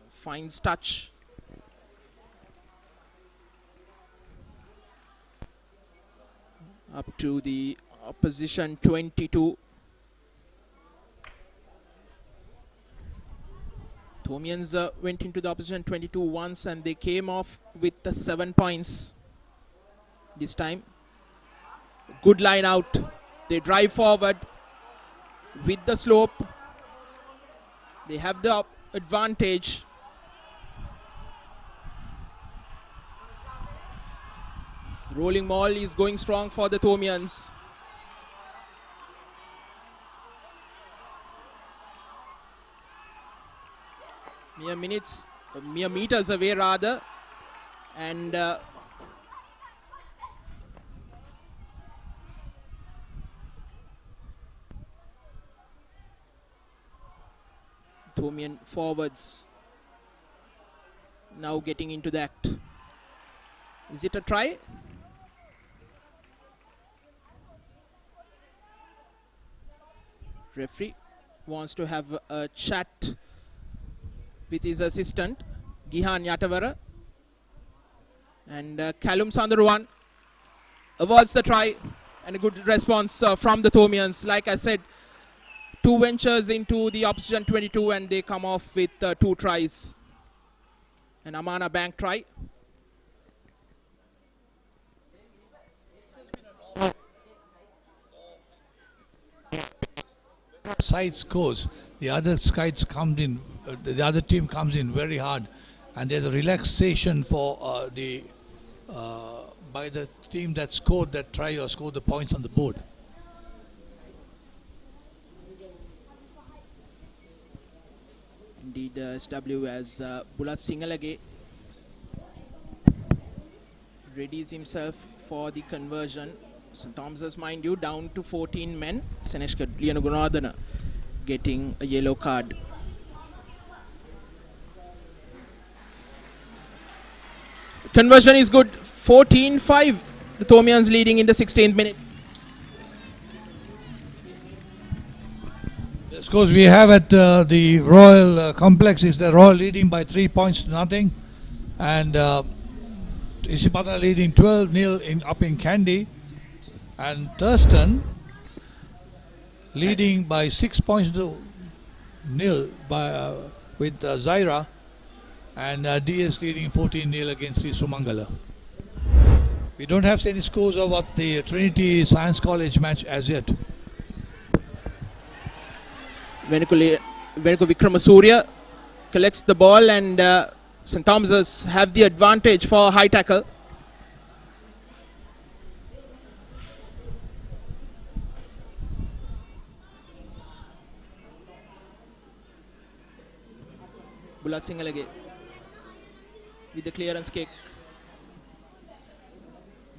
S2: finds touch. up to the opposition 22. Thomians went into the opposition 22 once and they came off with the 7 points this time. Good line out. They drive forward with the slope. They have the advantage. Rolling maul is going strong for the Thomians. Mere meters away rather, and Thomian forwards now getting into the act. Is it a try? Referee wants to have a chat with his assistant Gihan Yatavara, and Callum Sandaruwan awards the try, and a good response from the Thomians. Like I said, 2 ventures into the opposition 22 and they come off with 2 tries. An Amana Bank try.
S13: Side scores, the other sides comes in, the other team comes in very hard, and there's a relaxation for by the team that scored that try or scored the points on the board.
S2: Indeed, SW as Bulat Singalage readies himself for the conversion. St. Thomas's, mind you, down to 14 men. Seneshka Lianugunadana getting a yellow card. Conversion is good. 14-5. The Thomians leading in the 16th minute.
S13: The scores we have at the Royal Complex is the Royal leading by 3 points to nothing, and Isipata leading 12-0 up in Kandy, and Thurston leading by 6 points to nil by with Zaira, and DS leading 14-0 against Sumangala. We don't have any scores about the Trinity Science College match as yet.
S2: Venuku Vikramasuriya collects the ball, and St. Thomas's have the advantage for high tackle. Bulat Singalage with the clearance kick.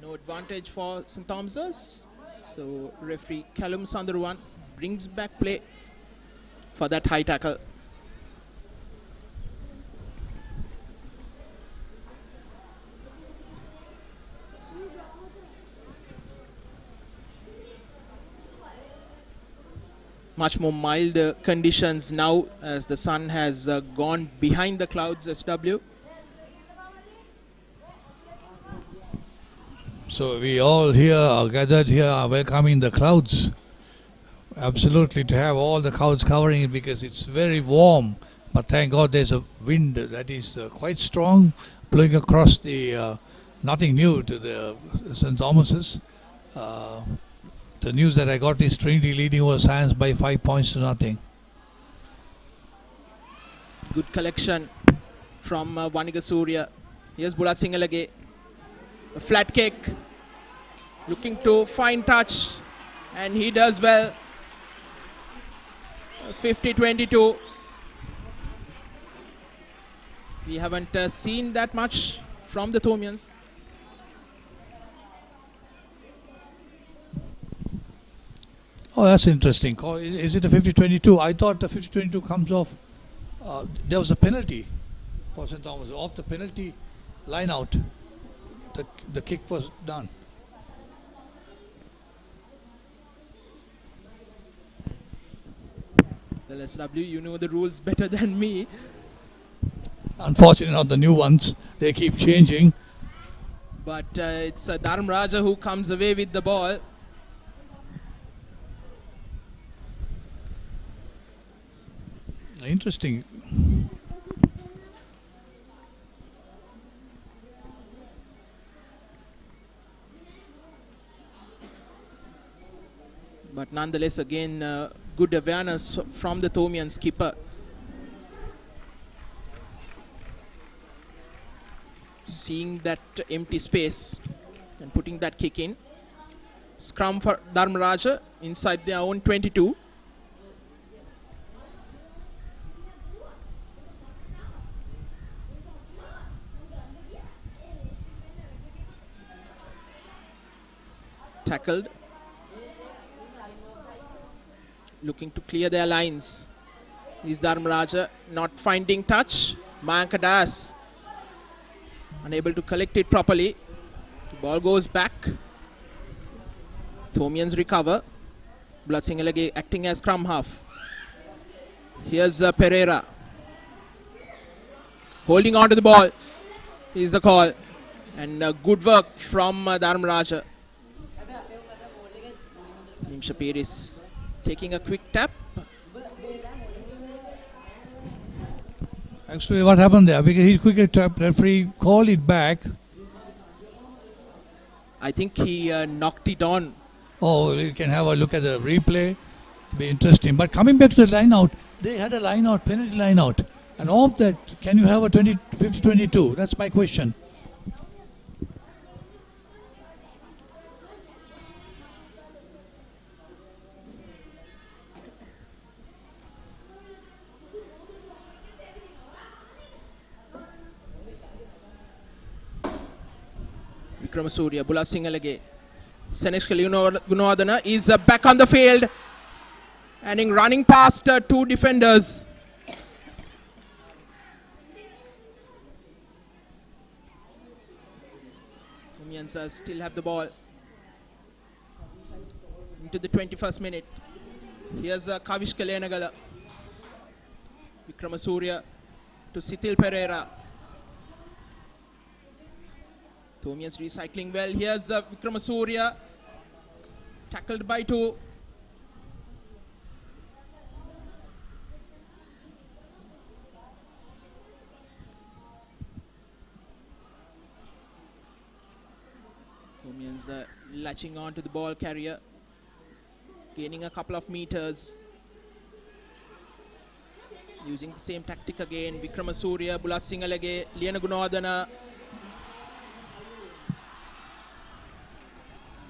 S2: No advantage for St. Thomas's. So referee Callum Sandaruwan brings back play for that high tackle. Much more mild conditions now as the sun has gone behind the clouds, SW.
S13: So we all here are gathered here are welcoming the clouds. Absolutely, to have all the clouds covering it, because it's very warm. But thank God there's a wind that is quite strong, blowing across the, nothing new to the St. Thomas's. The news that I got is Trinity leading over Science by 5 points to nothing.
S2: Good collection from Vaniga Surya. Here's Bulat Singalage. A flat kick. Looking to fine touch. And he does well. 50-22. We haven't seen that much from the Thomians.
S13: Oh, that's interesting. Is it a 50-22? I thought the 50-22 comes off. There was a penalty for St. Thomas. Off the penalty line out, the kick was done.
S2: Well, SW, you know the rules better than me.
S13: Unfortunately, not the new ones. They keep changing.
S2: But it's Dharmaraja who comes away with the ball.
S13: Interesting.
S2: But nonetheless, again, good awareness from the Thomian skipper. Seeing that empty space and putting that kick in. Scrum for Dharmaraja inside their own 22. Tackled. Looking to clear their lines. Is Dharmaraja not finding touch? Mayanka Das unable to collect it properly. The ball goes back. Thomians recover. Blatsingalage acting as scrum half. Here's Pereira. Holding on to the ball is the call. And good work from Dharmaraja. Nimsha Piris taking a quick tap.
S13: Actually, what happened there? Because he quickly tapped, referee called it back.
S2: I think he knocked it on.
S13: Oh, you can have a look at the replay. It'll be interesting. But coming back to the line out, they had a line out, penalty line out. And of that, can you have a 50-22? That's my question.
S2: Vikramasuriya, Bulasingalage. Senexkal Gunawardana is back on the field and running past two defenders. Thomians still have the ball. Into the 21st minute. Here's Kavish Kalenagala. Vikramasuriya to Sithil Pereira. Thomians recycling well. Here's Vikramasuriya. Tackled by two. Thomians latching on to the ball carrier. Gaining a couple of meters. Using the same tactic again. Vikramasuriya, Bulat Singalage, Liana Gunawardana.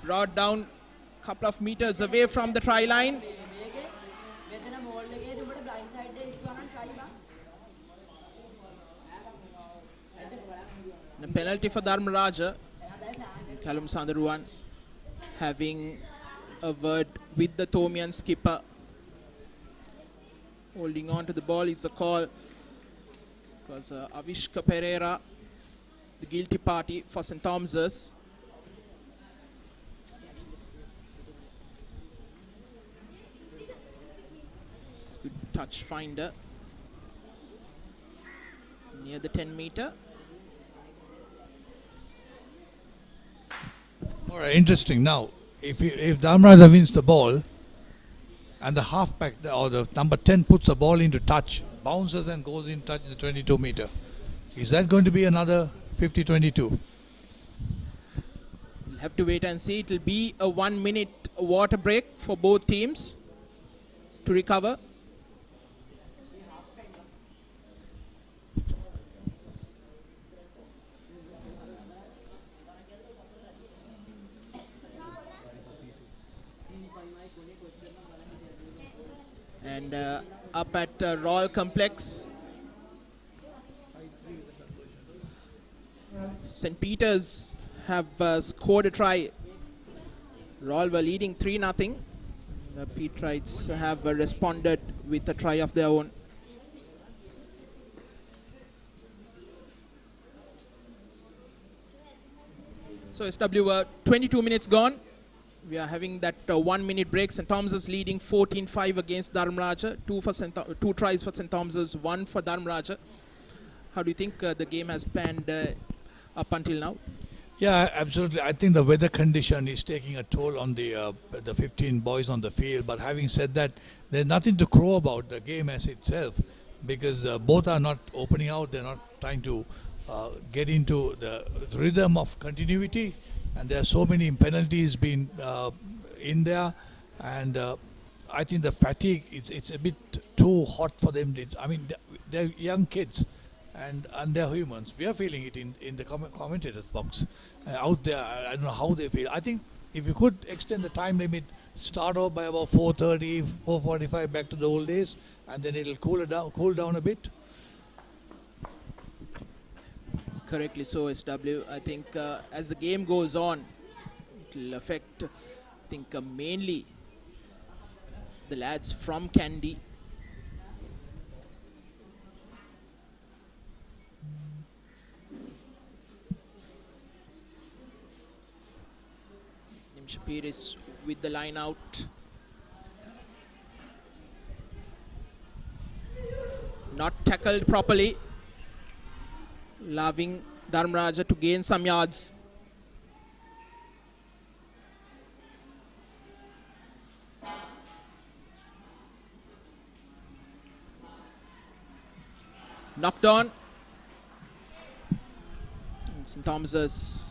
S2: Brought down a couple of meters away from the try line. The penalty for Dharmaraja. Callum Sandaruan having a word with the Thomian skipper. Holding on to the ball is the call. Because Avishka Pereira, the guilty party for St. Thomas's. Good touch finder. Near the 10 meter.
S13: All right, interesting. Now, if Dharmaraja wins the ball and the halfback or the number 10 puts the ball into touch, bounces and goes in touch in the 22 meter, is that going to be another 50-22?
S2: We'll have to wait and see. It will be a 1 minute water break for both teams to recover. And up at Royal Complex, St. Peter's have scored a try. Royal were leading 3-0. The Peterites have responded with a try of their own. So SW 22 minutes gone. We are having that 1 minute break. St. Thomas's leading 14-5 against Dharmaraja. Two tries for St. Thomas's, one for Dharmaraja. How do you think the game has panned up until now?
S13: Yeah, absolutely. I think the weather condition is taking a toll on the 15 boys on the field. But having said that, there's nothing to crow about the game as itself, because both are not opening out. They're not trying to get into the rhythm of continuity, and there are so many penalties being in there, and I think the fatigue it's a bit too hot for them. I mean, they're young kids. And they're humans. We are feeling it in the commentator's box. Out there, I don't know how they feel. I think if you could extend the time limit, start off by about 4:30, 4:45, back to the old days, and then it'll cool down a bit.
S2: Correctly so, SW. I think as the game goes on, it will affect, I think, mainly the lads from Kandy. Shapir is with the line out. Not tackled properly, allowing Dharmaraja to gain some yards. Knocked on. And St. Thomas's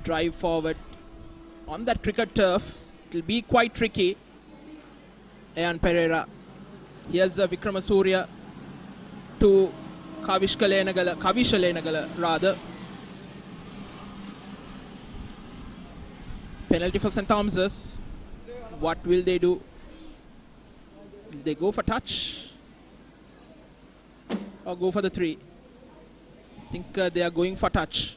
S2: drive forward on that cricket turf. It will be quite tricky. Ayan Pereira. Here's Vikramasuriya to Kavishalenagala rather. Penalty for St. Thomas's. What will they do? Will they go for touch or go for the 3? I think they are going for touch.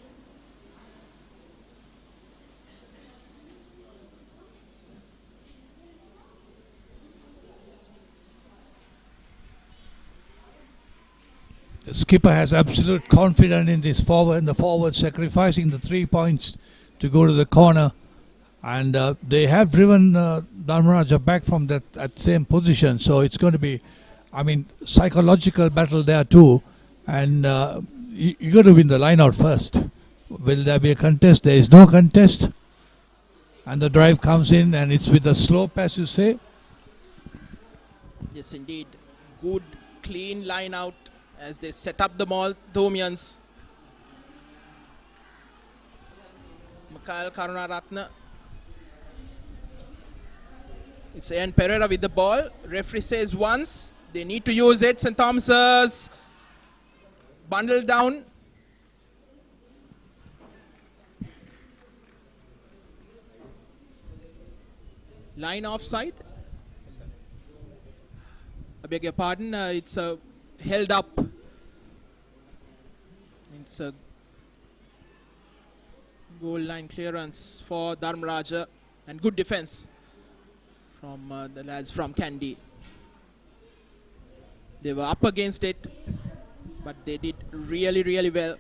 S13: The skipper has absolute confidence in this forward, sacrificing the 3 points to go to the corner, and they have driven Dharmaraja back from that same position. So it's going to be, I mean, psychological battle there too, and you got to win the line out first. Will there be a contest? There is no contest, and the drive comes in, and it's with a slope, as you say.
S2: Yes, indeed, good clean line out as they set up the ball, Thomians. Mikhail Karunaratne. It's Ayan Pereira with the ball. Referee says once. They need to use it. St. Thomas's bundled down. Line offside. I beg your pardon. It's held up. It's a goal line clearance for Dharmaraja, and good defense from the lads from Kandy. They were up against it, but they did really, really well.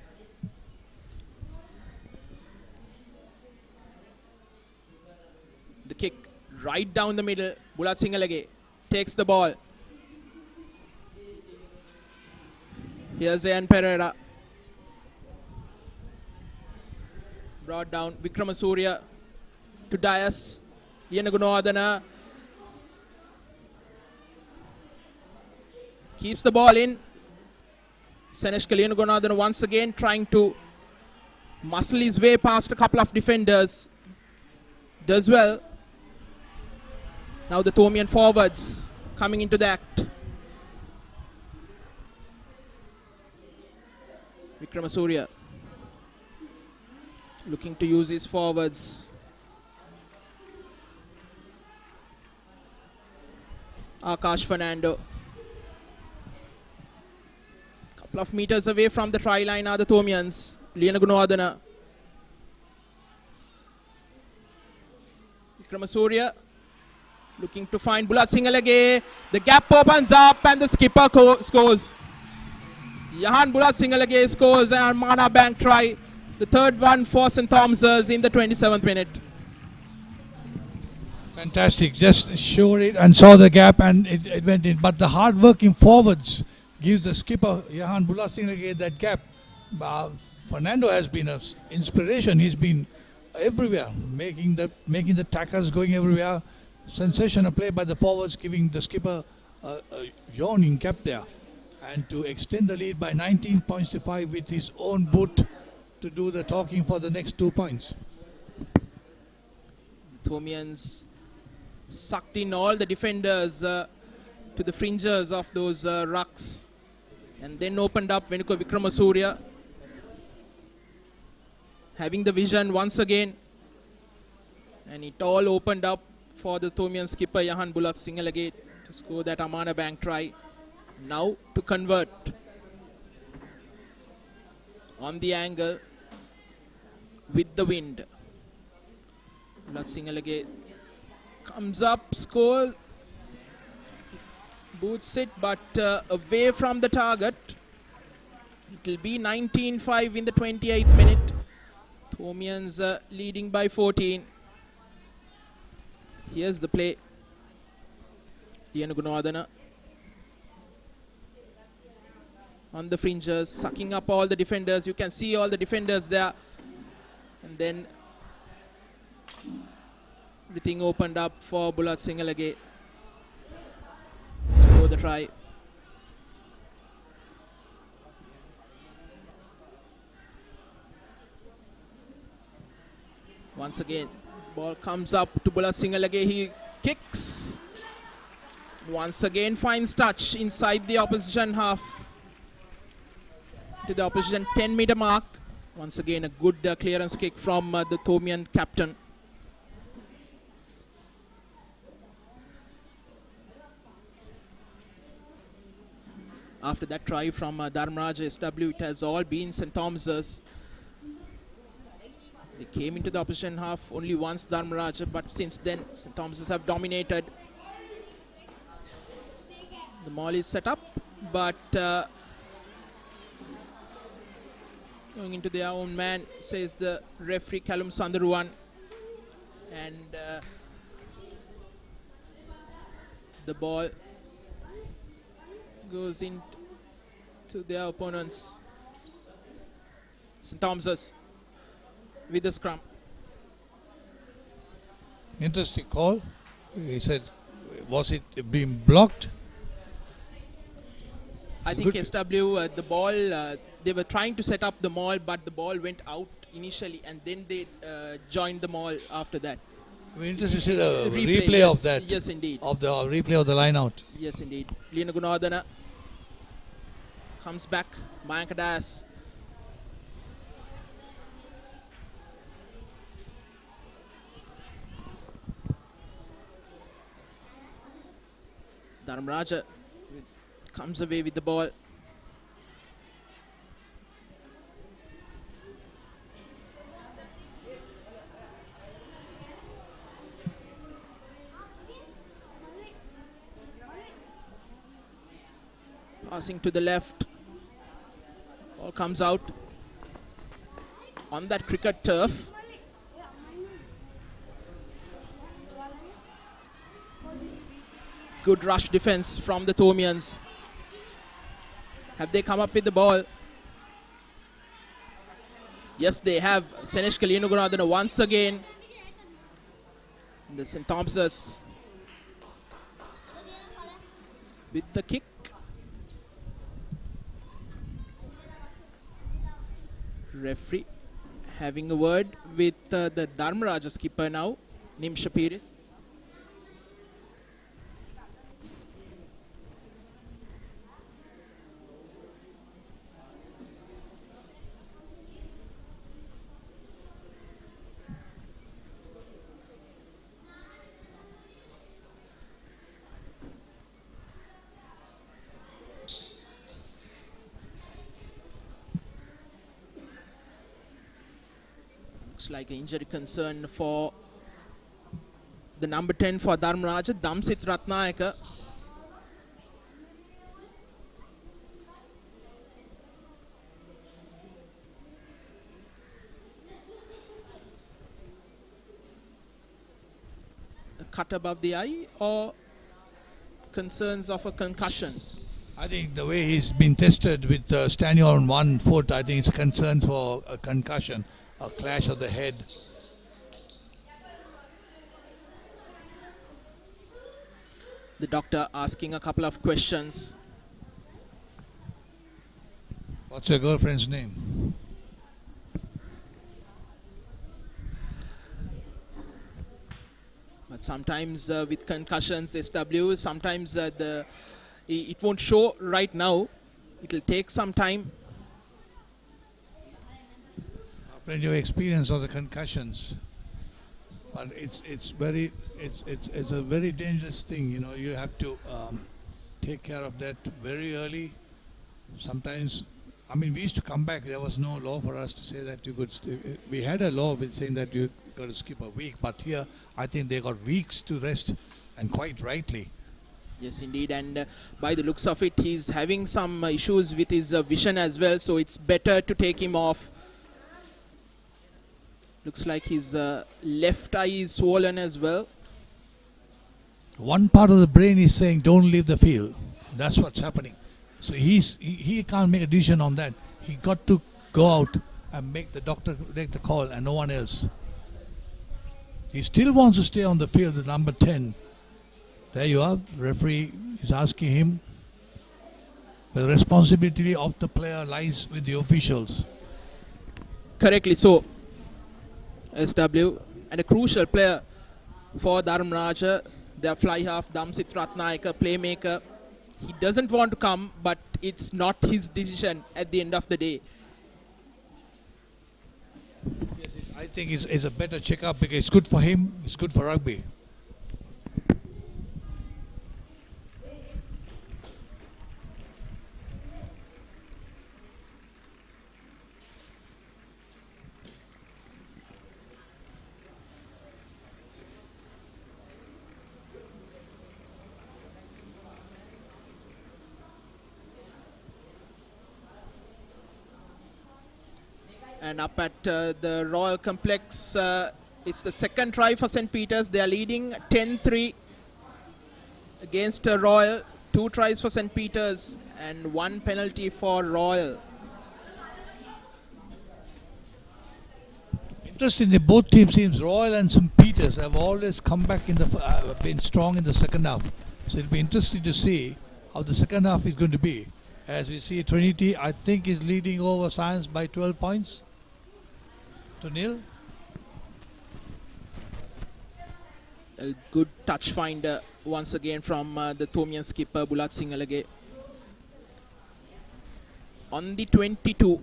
S2: The kick right down the middle. Bulat Singalage takes the ball. Here's Ayan Pereira. Brought down Vikramasuriya to Dias. Yenagunodana keeps the ball in. Seneshkal Yenagunodana once again trying to muscle his way past a couple of defenders. Does well. Now the Thomian forwards coming into the act. Vikramasuriya looking to use his forwards. Akash Fernando. Couple of meters away from the try line are the Thomians. Lienagunodana. Vikramasuriya looking to find Bulat Singalage. The gap opens up and the skipper scores. Yahan Bulat Singalage scores an Mana Bank try. The third one for St. Thomas's in the 27th minute.
S13: Fantastic. Just showed it and saw the gap and it went in. But the hard-working forwards gives the skipper, Yahan Bulat Singalage, that gap. Fernando has been an inspiration. He's been everywhere, making the tackles going everywhere. Sensational play by the forwards, giving the skipper a yawning cap there. And to extend the lead by 19 points to 5 with his own boot to do the talking for the next 2 points.
S2: Thomians sucked in all the defenders to the fringes of those rucks, and then opened up Venuko Vikramasuriya, having the vision once again, and it all opened up for the Thomian skipper Yahan Bulat Singalage to score that Amana Bank try. Now to convert on the angle with the wind. Bulat Singalage comes up, scores, boots it, but away from the target. It will be 19-5 in the 28th minute. Thomians leading by 14. Here's the play. Liana Gunwadana on the fringes, sucking up all the defenders. You can see all the defenders there. And then everything opened up for Bulat Singalage. Score the try. Once again, ball comes up to Bulat Singalage. He kicks. Once again finds touch inside the opposition half to the opposition 10-meter mark. Once again a good clearance kick from the Thomian captain. After that try from Dharmaraja SW, it has all been St. Thomas's. They came into the opposition half only once, Dharmaraja, but since then St. Thomas's have dominated. The maul is set up, but going into their own man, says the referee Callum Sandaruwan. And the ball goes into their opponents. St. Thomas's with the scrum.
S13: Interesting call. He said, was it being blocked?
S2: I think SW, the ball, they were trying to set up the maul, but the ball went out initially, and then they joined the maul after that.
S13: We're interested to see the replay of that.
S2: Yes, indeed.
S13: Of the replay of the line out.
S2: Yes, indeed. Liana Gunwadana comes back. Mayankadas. Dharmaraja comes away with the ball. Passing to the left. Ball comes out on that cricket turf. Good rush defense from the Thomians. Have they come up with the ball? Yes, they have. Senesh Kalyanugunadana once again. The St. Thomas's with the kick. Referee having a word with the Dharmaraja skipper now, Nimsha Pires. Like an injury concern for the number 10 for Dharmaraja, Damsit Ratnayaka. A cut above the eye or concerns of a concussion?
S13: I think the way he's been tested with standing on one foot, I think it's concerns for a concussion, a clash of the head.
S2: The doctor asking a couple of questions.
S13: What's your girlfriend's name?
S2: But sometimes with concussions, SW, sometimes it won't show right now. It will take some time.
S13: Plenty of experience of the concussions, but it's a very dangerous thing. You know, you have to take care of that very early. Sometimes, I mean, we used to come back. There was no law for us to say that you could. We had a law with saying that you got to skip a week, but here I think they got weeks to rest, and quite rightly.
S2: Yes, indeed, and by the looks of it, he's having some issues with his vision as well, so it's better to take him off. Looks like his left eye is swollen as well.
S13: One part of the brain is saying, don't leave the field. That's what's happening. So he can't make a decision on that. He got to go out and make the doctor make the call and no one else. He still wants to stay on the field at number 10. There you are. The referee is asking him. The responsibility of the player lies with the officials.
S2: Correctly so. SW and a crucial player for Dharmaraja, their fly half Damsit Ratnayaka, playmaker. He doesn't want to come, but it's not his decision at the end of the day.
S13: Yes, I think it's a better check-up because it's good for him, it's good for rugby.
S2: And up at the Royal Complex, it's the second try for St. Peter's. They are leading 10-3 against Royal. 2 tries for St. Peter's and 1 penalty for Royal.
S13: Interestingly, both teams seems Royal and St. Peter's have always come back in the been strong in the second half. So it'll be interesting to see how the second half is going to be. As we see, Trinity, I think, is leading over Science by 12 points to nil.
S2: A good touch finder once again from the Thomian skipper Bulat Singalage. On the 22.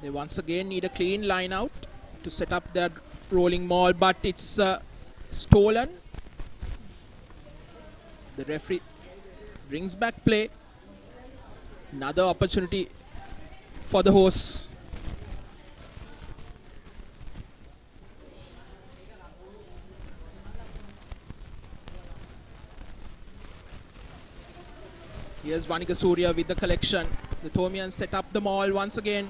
S2: They once again need a clean line out to set up their rolling maul, but it's stolen. The referee brings back play. Another opportunity for the hosts. Here's Vanika Surya with the collection. The Thomians set up the maul once again.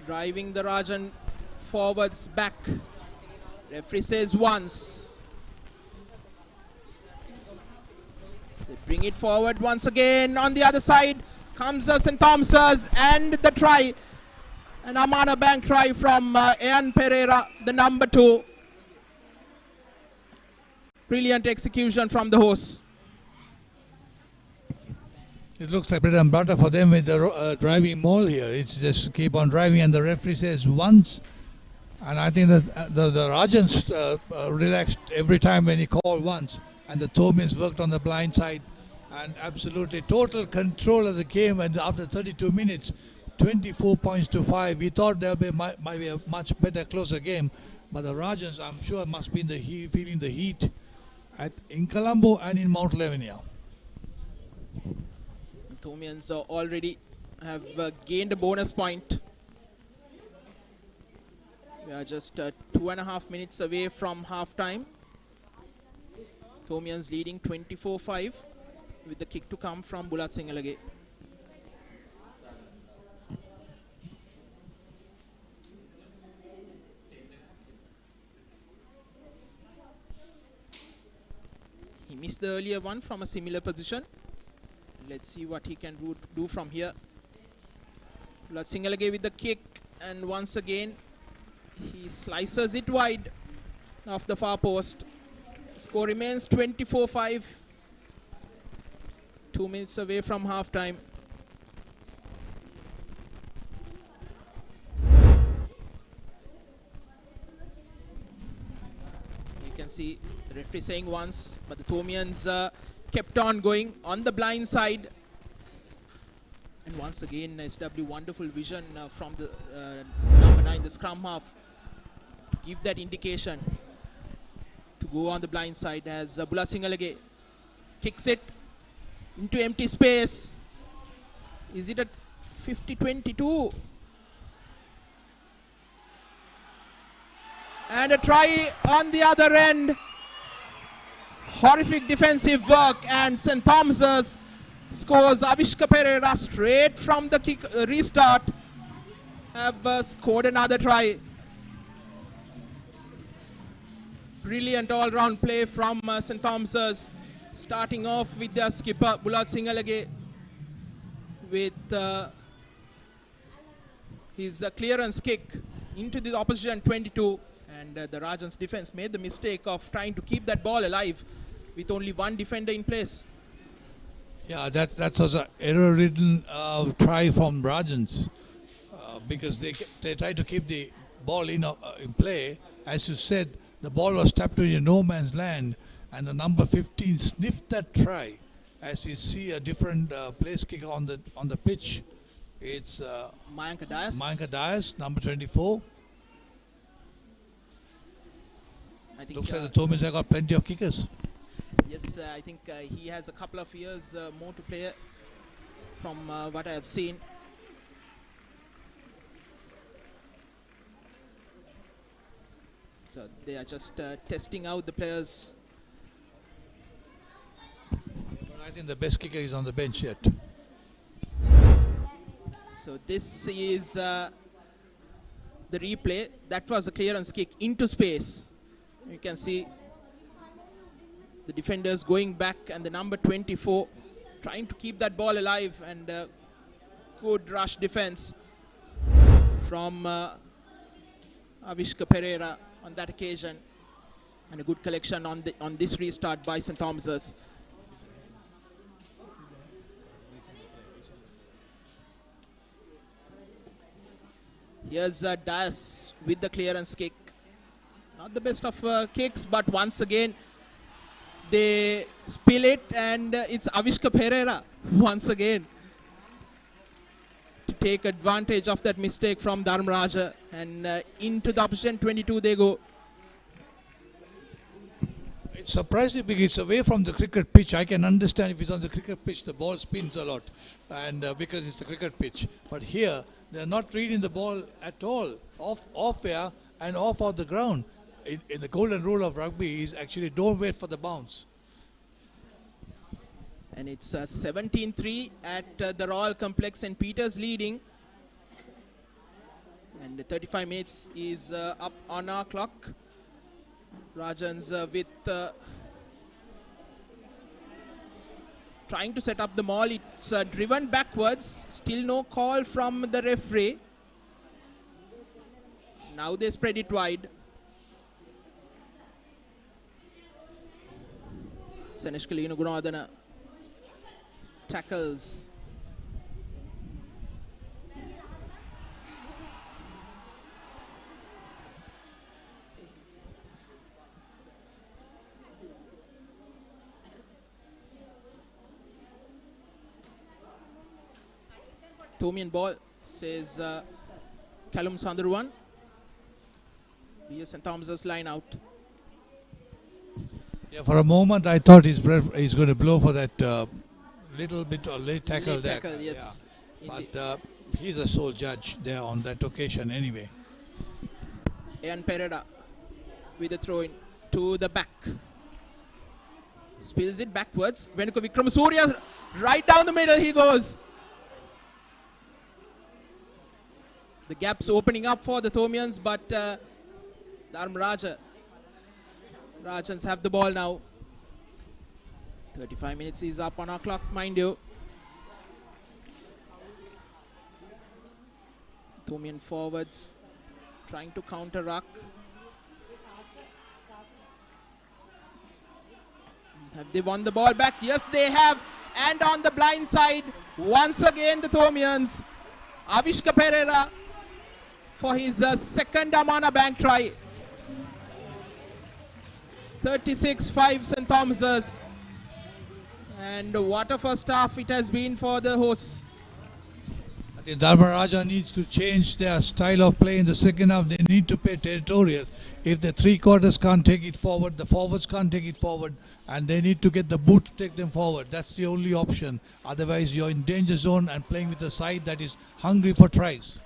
S2: Driving the Rajan forwards back. Referee says once. They bring it forward once again. On the other side comes the St. Thomas's and the try. An Amana Bank try from Ian Pereira, the number 2. Brilliant execution from the hosts.
S13: It looks like bread and butter for them with the driving maul here. It's just keep on driving, and the referee says once. And I think that the Rajans relaxed every time when he called once. And the Thomians worked on the blind side. And absolutely total control of the game. And after 32 minutes, 24 points to 5. We thought there might be a much better, closer game. But the Rajans, I'm sure, must be in the feeling the heat in Colombo and in Mount Lavinia.
S2: Thomians already have gained a bonus point. We are just 2.5 minutes away from half time. Thomians leading 24-5 with the kick to come from Bulat Singalage. missed the earlier one from a similar position. Let's see what he can do from here. Singalage with the kick, and once again he slices it wide off the far post. Score remains 24-5. 2 minutes away from half time. You can see the referee saying once, but the Thomians kept on going on the blind side. And once again, SW wonderful vision from the number 9, the scrum half, to give that indication to go on the blind side as Bulat Singalage kicks it into empty space. Is it at 50-22? And a try on the other end. Horrific defensive work, and St. Thomas's scores. Avishka Pereira straight from the kick restart have scored another try. Brilliant all-round play from St. Thomas's, starting off with their skipper Bulat Singalage with his clearance kick into the opposition 22, and the Rajans defense made the mistake of trying to keep that ball alive with only one defender in place.
S13: Yeah, that was an error-ridden try from Rajans because they tried to keep the ball in play. As you said, the ball was tapped into no man's land, and the number 15 sniffed that try. As you see a different place kicker on the pitch, it's
S2: Mayanka Dias.
S13: Mayanka Dias, number 24.
S2: I think
S13: looks like the Thomas have got plenty of kickers.
S2: Yes, I think he has a couple of years more to play from what I have seen. So they are just testing out the players.
S13: But I think the best kicker is on the bench yet.
S2: So this is the replay. That was a clearance kick into space. You can see the defenders going back, and the number 24 trying to keep that ball alive, and good rush defense from Avishka Pereira on that occasion, and a good collection on this restart by St. Thomas's. Here's Dias with the clearance kick. Not the best of kicks, but once again they spill it, and it's Avishka Pereira once again to take advantage of that mistake from Dharmaraja, and into the opposition 22 they go.
S13: It's surprising because it's away from the cricket pitch. I can understand if it's on the cricket pitch, the ball spins a lot, and because it's the cricket pitch. But here, they're not reading the ball at all, off air and off the ground. In the golden rule of rugby is actually don't wait for the bounce.
S2: And it's 17-3 at the Royal Complex, and Peters leading. And the 35 minutes is up on our clock. Rajans with trying to set up the maul. It's driven backwards. Still no call from the referee. Now they spread it wide. Seneshkalina Gunadana tackles. Thomian ball, says Callum Sandurwan. St. Thomas's line out.
S13: Yeah, for a moment I thought he's going to blow for that little bit of late tackle
S2: late
S13: there.
S2: Tackle, yes.
S13: Yeah. But he's a sole judge there on that occasion anyway.
S2: Ian Pereira with a throw in to the back. Spills it backwards. Venuka Vikramasuriya, right down the middle he goes. The gap's opening up for the Thomians, but Dharmaraja. Rajans have the ball now. 35 minutes is up on our clock, mind you. Thomian forwards trying to counter ruck. Have they won the ball back? Yes, they have. And on the blind side, once again the Thomians. Avishka Pereira for his second Amana Bank try. 36-5 St. Thomas's. And what a first half it has been for the hosts.
S13: I think Dharmaraja needs to change their style of play in the second half. They need to play territorial. If the three quarters can't take it forward, the forwards can't take it forward, and they need to get the boot to take them forward. That's the only option. Otherwise, you're in danger zone and playing with a side that is hungry for tries.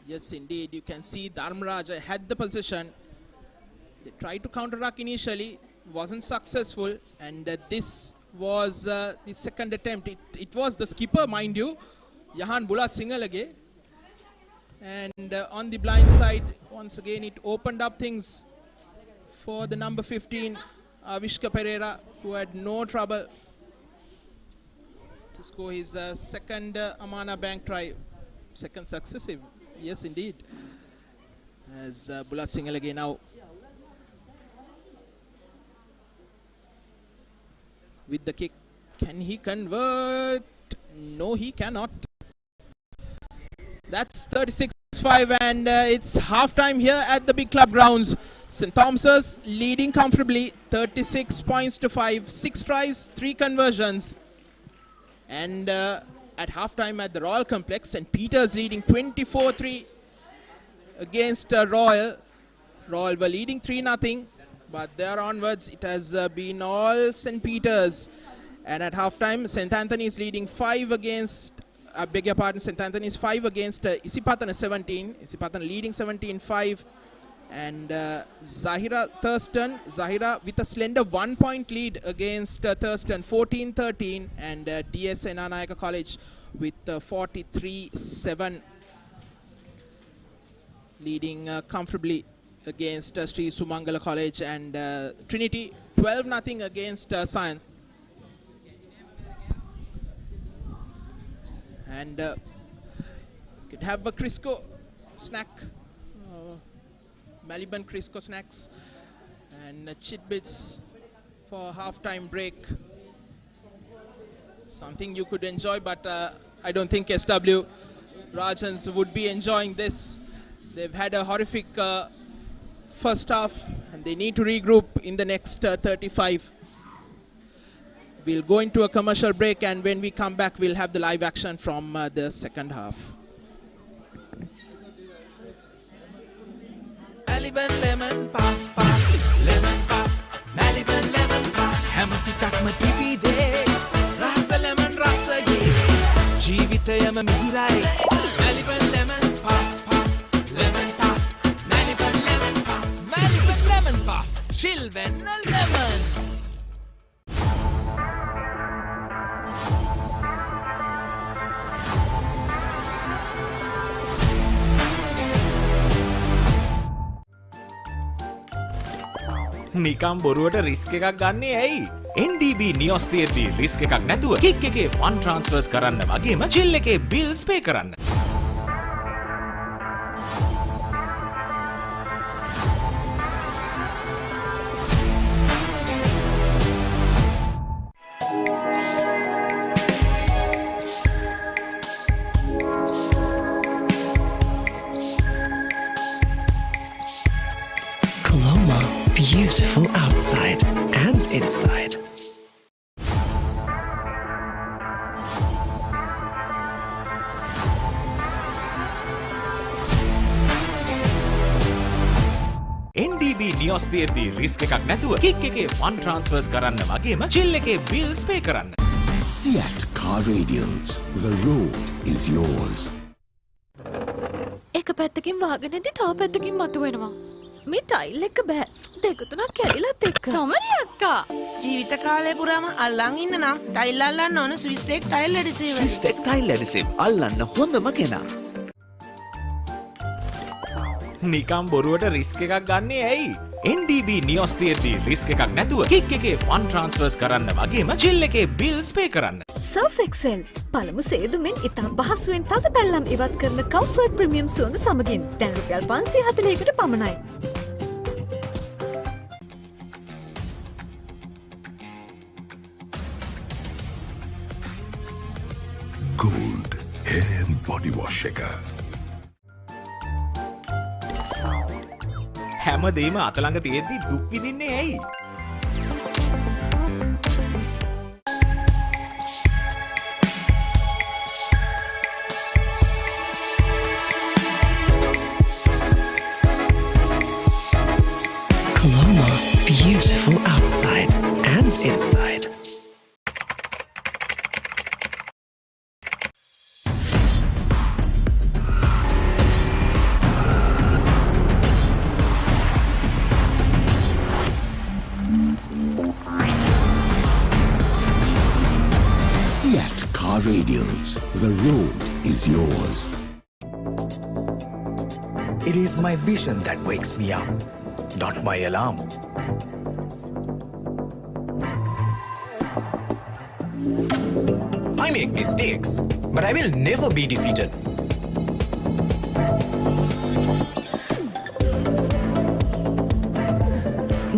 S2: Yes, indeed. You can see Dharmaraja had the position. They tried to counter-ruck initially, wasn't successful, and this was the second attempt. It was the skipper, mind you, Yahan Bulat Singalage. And on the blind side, once again, it opened up things for the number 15, Avishka Pereira, who had no trouble to score his second Amana Bank try. Second successive. Yes, indeed. As Bulat Singalage now with the kick. Can he convert? No, he cannot. That's 36-5 and it's halftime here at the Big Club grounds. St. Thomas's leading comfortably, 36 points to 5, 6 tries, 3 conversions. And at halftime at the Royal Complex, St. Peter's leading 24-3 against Royal. Royal were leading 3-0. But there onwards, it has been all St. Peter's. And at halftime, St. Anthony's leading 5 against, I beg your pardon, St. Anthony's 5 against Isipatana 17. Isipatana leading 17-5. And Zahira with a slender 1-point lead against Thurston, 14-13. And DS Enanayaka College with 43-7, leading comfortably against Sri Sumangala College, and Trinity 12-0 against Science. And could have a Crisco snack, Maliban Crisco snacks, and chitbits for halftime break. Something you could enjoy, but I don't think SW Rajans would be enjoying this. They've had a horrific first half, and they need to regroup in the next 35. We'll go into a commercial break, and when we come back, we'll have the live action from the second half.
S10: Maliban lemon puff puff, lemon puff, Maliban lemon puff. Hamasitakma pipi de, rasa lemon rasa ye. Jeevithayama mihirai. Maliban lemon puff puff, lemon puff, Maliban lemon puff, Maliban lemon puff. Chilven lemon.
S5: නිකම් බොරුවට risk එකක් ගන්නේ ඇයි? NDB නියොස් තියෙද්දි risk එකක් නැතුව kick එකේ fun ට්‍රාන්ස්ෆර්ස් කරන්න වගේම චිල් එකේ බිල්ස් පේ කරන්න.
S17: Beautiful outside and inside.
S5: NDB නියොස් තියෙද්දි රිස්ක් එකක් නැතුව කික් එකේ ෆන් ට්‍රාන්ස්ෆර්ස් කරන්න වගේම චිල් එකේ බිල්ස් පේ කරන්න.
S4: Seat Car Radials. The road is yours.
S8: එක පැත්තකින් වාගෙනදී තව පැත්තකින් මතුවෙනවා. මේ ටයිල් එක බෑ. දෙක තුනක් කැඩිලත් එක්ක. තමරි අක්කා.
S16: ජීවිත කාලය පුරාම අල්ලන් ඉන්න නම් ටයිල් අල්ලන්න ඕන ස්විස්ටෙක් ටයිල් ඇඩිසිව්.
S12: ස්විස්ටෙක් ටයිල් ඇඩිසිව් අල්ලන්න හොඳම කෙනා.
S5: නිකම් බොරුවට රිස්ක් එකක් ගන්නේ ඇයි? NDB නියොස් තියෙද්දි රිස්ක් එකක් නැතුව කික් එකේ ෆන් ට්‍රාන්ස්ෆර්ස් කරන්න වගේම චිල් එකේ බිල්ස් පේ කරන්න.
S8: Surf Excel පළමු සේදුමෙන් ඉතා පහසුවෙන් තද පැල්ලම් ඉවත් කරන කම්ෆර්ට් ප්‍රීමියම් සුවඳ සමගින් දැන් රුපියල් 540කට පමණයි.
S1: Gold hair and body wash එක.
S5: හැමදේම අතළඟ තියෙද්දි දුක් විඳින්නේ ඇයි?
S17: Coloma, beautiful outside and inside.
S4: Radials. The road is yours.
S9: It is my vision that wakes me up, not my alarm. I make mistakes, but I will never be defeated.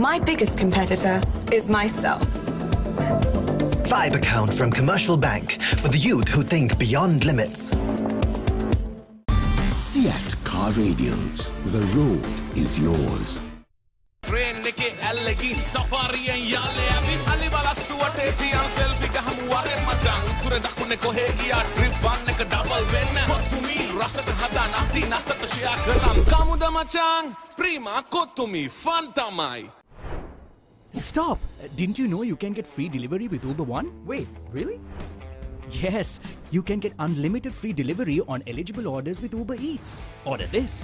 S11: My biggest competitor is myself.
S9: Vibe account from Commercial Bank for the youth who think beyond limits.
S4: Seat Car Radials. The road is yours.
S10: Train neke allegi safari en yalle abi ali wala suwate tiyan selfie gahamu ware machan uture dakune kohe giya trip one එක double වෙන්න කොතුමි රසට හදා නැති නැතට share කරලම් kamuda machan prima කොතුමි fun tamai.
S14: Stop! Didn't you know you can get free delivery with Uber One? Wait, really? Yes, you can get unlimited free delivery on eligible orders with Uber Eats. Order this,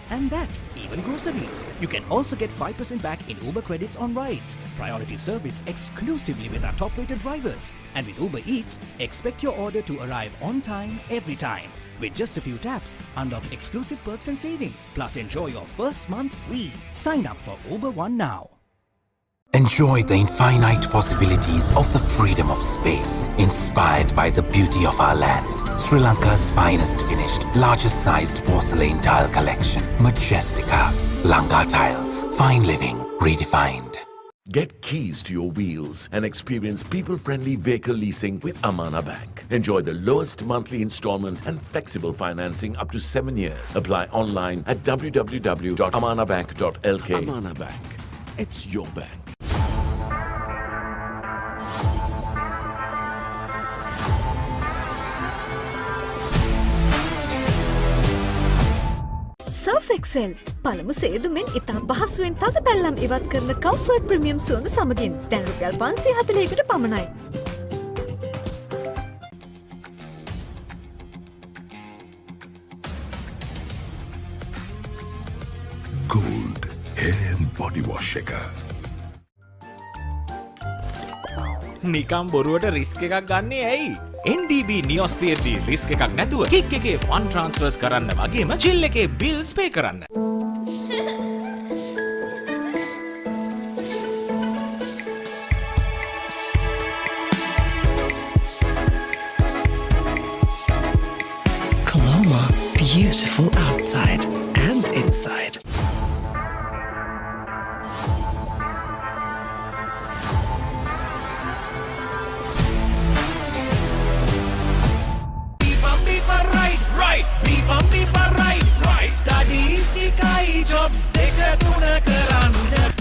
S14: and that, even groceries. You can also get 5% back in Uber credits on rides. Priority service exclusively with our top-rated drivers. And with Uber Eats, expect your order to arrive on time, every time. With just a few taps, unlock exclusive perks and savings. Plus, enjoy your first month free. Sign up for Uber One now.
S6: Enjoy the infinite possibilities of the freedom of space, inspired by the beauty of our land. Sri Lanka's finest finished, largest sized porcelain tile collection. Majestica. Lanka Tiles. Fine living redefined.
S3: Get keys to your wheels and experience people-friendly vehicle leasing with Amana Bank. Enjoy the lowest monthly installment and flexible financing up to 7 years. Apply online at www.amanabank.lk.
S1: Amana Bank. It's your bank.
S8: Surf Excel පළමු සේදුමෙන් ඉතා පහසුවෙන් තද පැල්ලම් ඉවත් කරන comfort premium සුවඳ සමගින් දැන් රුපියල් 540කට පමණයි.
S1: Gold hair and body wash එක.
S5: නිකම් බොරුවට රිස්ක් එකක් ගන්නේ ඇයි? NDB නියොස් තියෙද්දි රිස්ක් එකක් නැතුව කික් එකේ ෆන් ට්‍රාන්ස්ෆර්ස් කරන්න වගේම චිල් එකේ බිල්ස් පේ කරන්න.
S17: Coloma, beautiful outside and inside.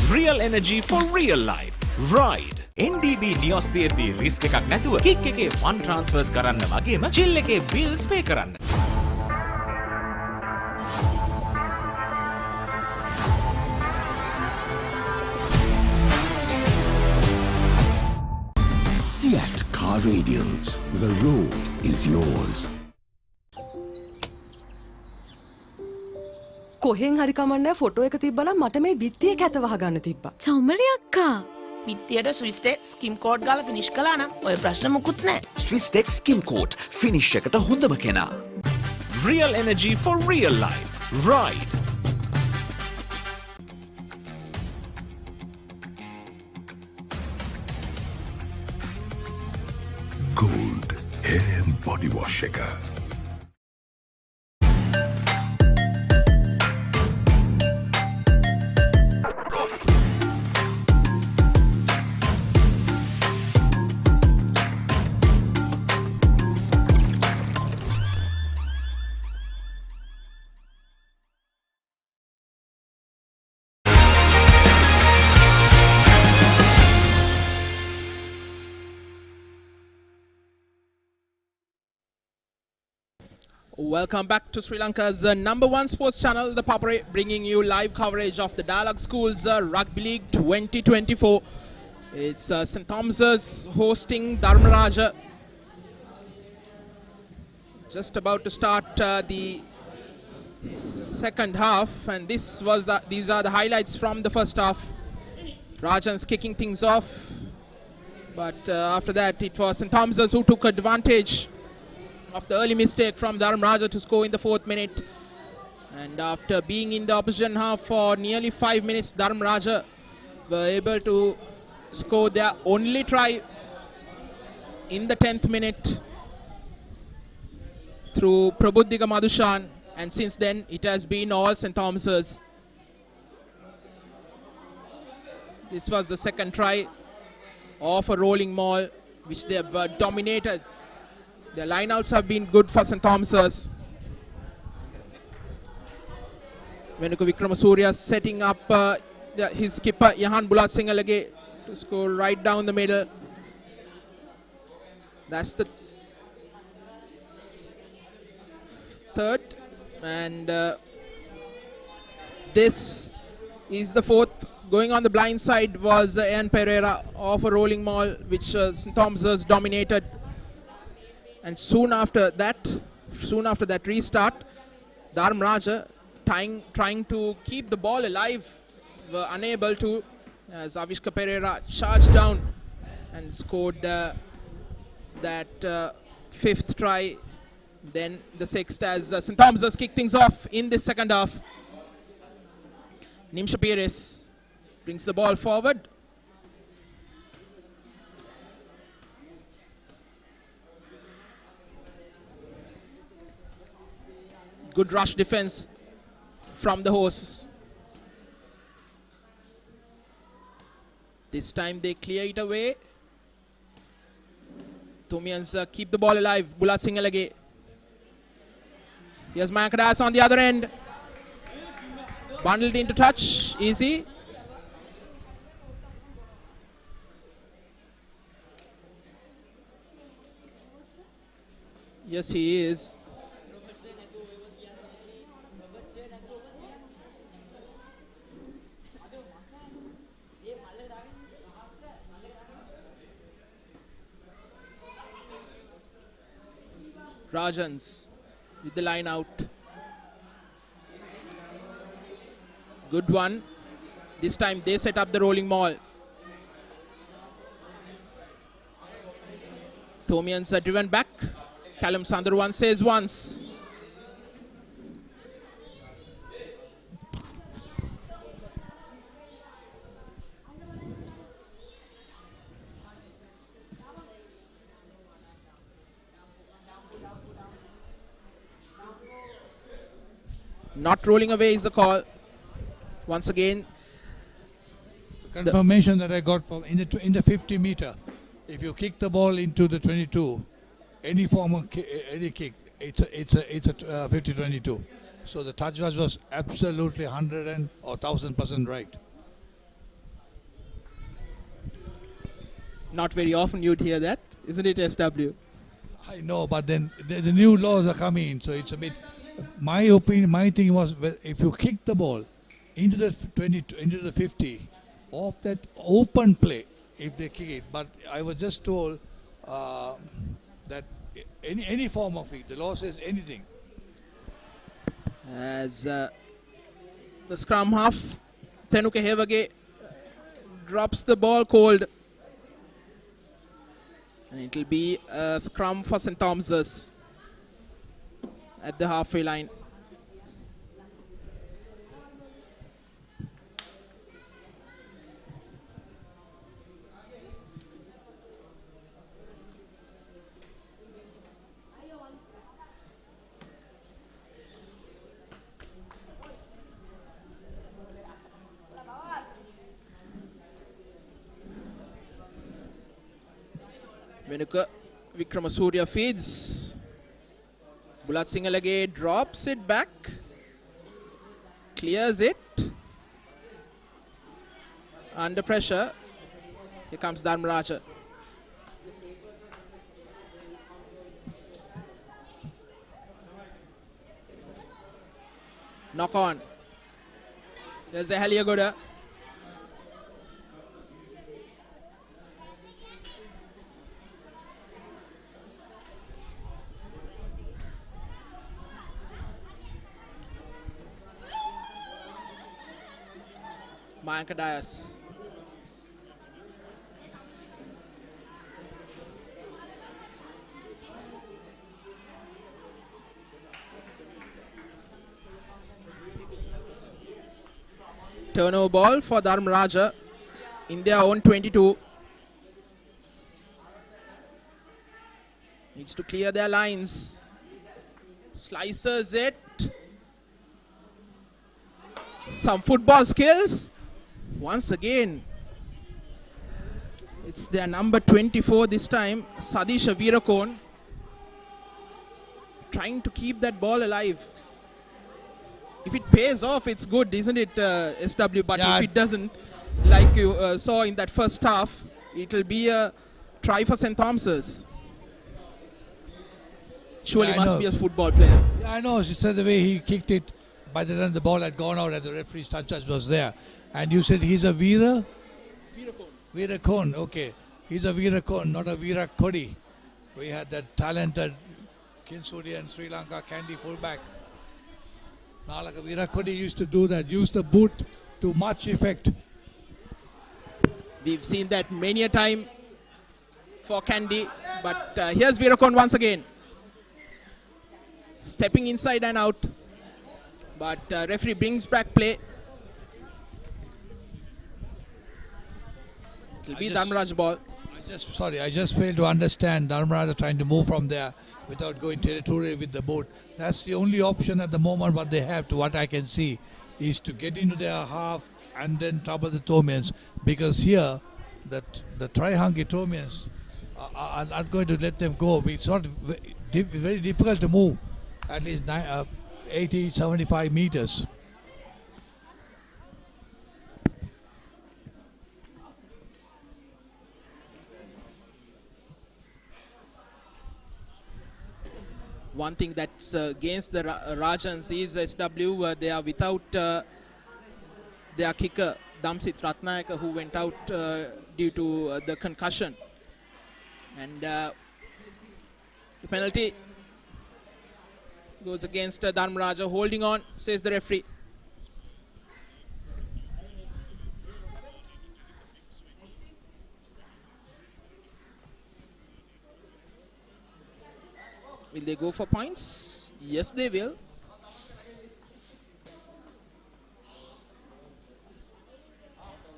S5: Real energy for real life. Ride. NDB නියොස් තියෙද්දි රිස්ක් එකක් නැතුව කික් එකේ ෆන් ට්‍රාන්ස්ෆර්ස් කරන්න වගේම චිල් එකේ බිල්ස් පේ කරන්න.
S4: Seat Car Radials. The road is yours.
S15: කොහෙන් හරි කමන්නේ ෆොටෝ එක තිබ්බනම් මට මේ බිත්තියේ කැත වහගන්න තිබ්බා.
S16: චෞමරි අක්කා. බිත්තියට ස්විස් ටෙක් ස්කිම් කෝඩ් ගාලා ෆිනිෂ් කළා නම් ඔය ප්‍රශ්න මුකුත් නැහැ.
S12: ස්විස් ටෙක් ස්කිම් කෝඩ් ෆිනිෂ් එකට හොඳම කෙනා.
S5: Real energy for real life. Ride.
S18: Gold hair and body wash එක.
S2: Welcome back to Sri Lanka's #1 sports channel, the Papare, bringing you live coverage of the Dialog Schools Rugby League 2024. It's St. Thomas's hosting Dharmaraja. Just about to start the second half, and these are the highlights from the first half. Rajan's kicking things off, but after that it was St. Thomas's who took advantage of the early mistake from Dharmaraja to score in the 4th minute. And after being in the opposition half for nearly 5 minutes, Dharmaraja were able to score their only try in the 10th minute through Prabuddhika Madhushan, and since then it has been all St. Thomas's. This was the second try of a rolling maul, which they have dominated. The lineouts have been good for St. Thomas's. Venuka Vikramasuriya setting up his skipper Yahan Bulat Singalage to score right down the middle. That's the third, and this is the fourth. Going on the blind side was Ian Pereira of a rolling maul, which St. Thomas's dominated. And soon after that restart, Dharmaraja trying to keep the ball alive were unable to, as Avishka Pereira charged down and scored that 5th try, then the 6th, as St. Thomas's kicked things off in this second half. Nimsha Pires brings the ball forward. Good rush defense from the hosts. This time they clear it away. Tomians keep the ball alive. Bulat Singalage. Here's Makadas on the other end. Bundled into touch. Easy. Yes, he is. Rajans with the line out. Good one. This time they set up the rolling maul. Thomians are driven back. Callum Sandurwan says once. Not rolling away is the call. Once again,
S13: confirmation that I got from in the 50 meter. If you kick the ball into the 22, any form of any kick, it's a 50-22. So the touch was absolutely 100 or 1000% right.
S2: Not very often you'd hear that, isn't it, SW?
S13: I know, but then the new laws are coming, so it's a bit. My opinion, my thing was, if you kick the ball into the 20, into the 50, off that open play, if they kick it. But I was just told that any form of it, the law says anything.
S2: As the scrum half, Tenuke Hevage drops the ball cold. And it will be a scrum for St. Thomas's at the halfway line. Venuka Vikramasuriya feeds. Bulat Singalage drops it back. Clears it. Under pressure. Here comes Dharmaraja. Knock on. There's a Heliagoda. Mayanka Dias. Turnover ball for Dharmaraja in their own 22. Needs to clear their lines. Slices it. Some football skills. Once again, it's their number 24 this time, Sadisha Veerakon, trying to keep that ball alive. If it pays off, it's good, isn't it, SW? But if it doesn't, like you saw in that first half, it will be a try for St. Thomas's. Surely must be a football player.
S13: Yeah, I know. She said the way he kicked it, by the time the ball had gone out and the referee's touch was there. And you said he's a Veerakon. Veerakon, okay. He's a Veerakon, not a Veerakodi. We had that talented Kinsudi and Sri Lanka Kandy fullback. Now like a Veerakodi used to do that, use the boot to much effect.
S2: We've seen that many a time for Kandy, but here's Veerakon once again. Stepping inside and out, but referee brings back play. It will be Dharmaraja ball.
S13: I just failed to understand Dharmaraja trying to move from there without going territorial with the boat. That's the only option at the moment what they have, to what I can see, is to get into their half and then trouble the Tomians. Because here, the Trihangki Tomians are not going to let them go. It's not very difficult to move at least 80, 75 meters.
S2: One thing that's against the Rajans is SW, they are without their kicker, Damsit Ratnayaka, who went out due to the concussion. And the penalty goes against Dharmaraja. Holding on, says the referee. Will they go for points? Yes, they will.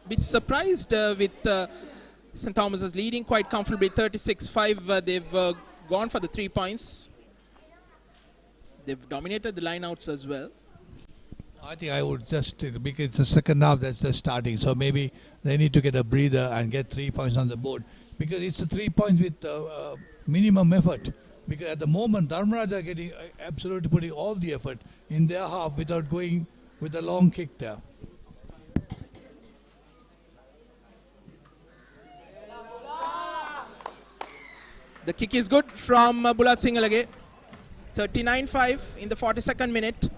S2: Bit surprised with St. Thomas's leading quite comfortably, 36-5. They've gone for the 3 points. They've dominated the lineouts as well.
S13: I think I would just, because it's the second half that's just starting, so maybe they need to get a breather and get 3 points on the board. Because it's a 3 points with minimum effort. Because at the moment, Dharmaraja are getting absolutely putting all the effort in their half without going with a long kick there.
S2: The kick is good from Bulat Singalage. 39-5 in the 42nd minute.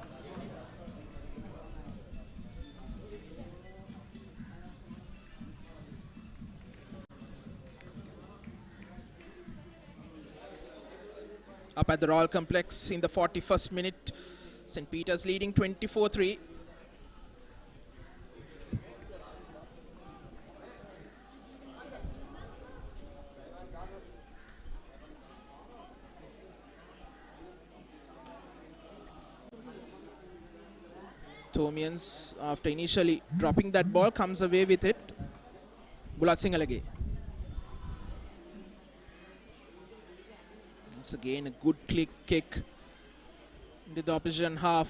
S2: Up at the Royal Complex in the 41st minute, St. Peter's leading 24-3. Tomians, after initially dropping that ball, comes away with it. Bulat Singalage. Once again, a good kick into the opposition half.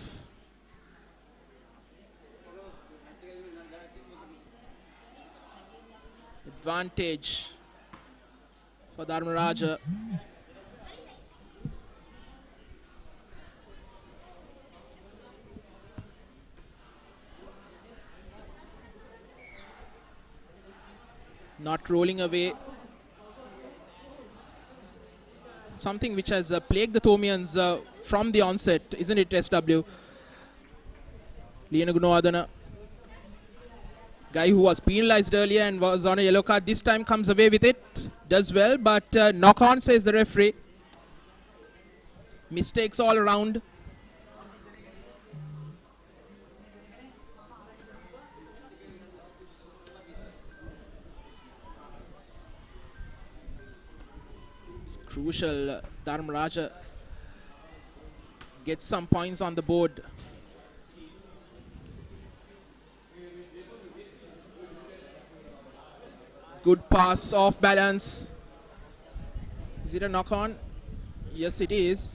S2: Advantage for Dharmaraja. Not rolling away. Something which has plagued the Thomians from the onset, isn't it, SW? Liana Gunawardana, guy who was penalized earlier and was on a yellow card, this time comes away with it, does well, but knock on, says the referee. Mistakes all around. It's crucial. Dharmaraja gets some points on the board. Good pass, off balance. Is it a knock on? Yes, it is.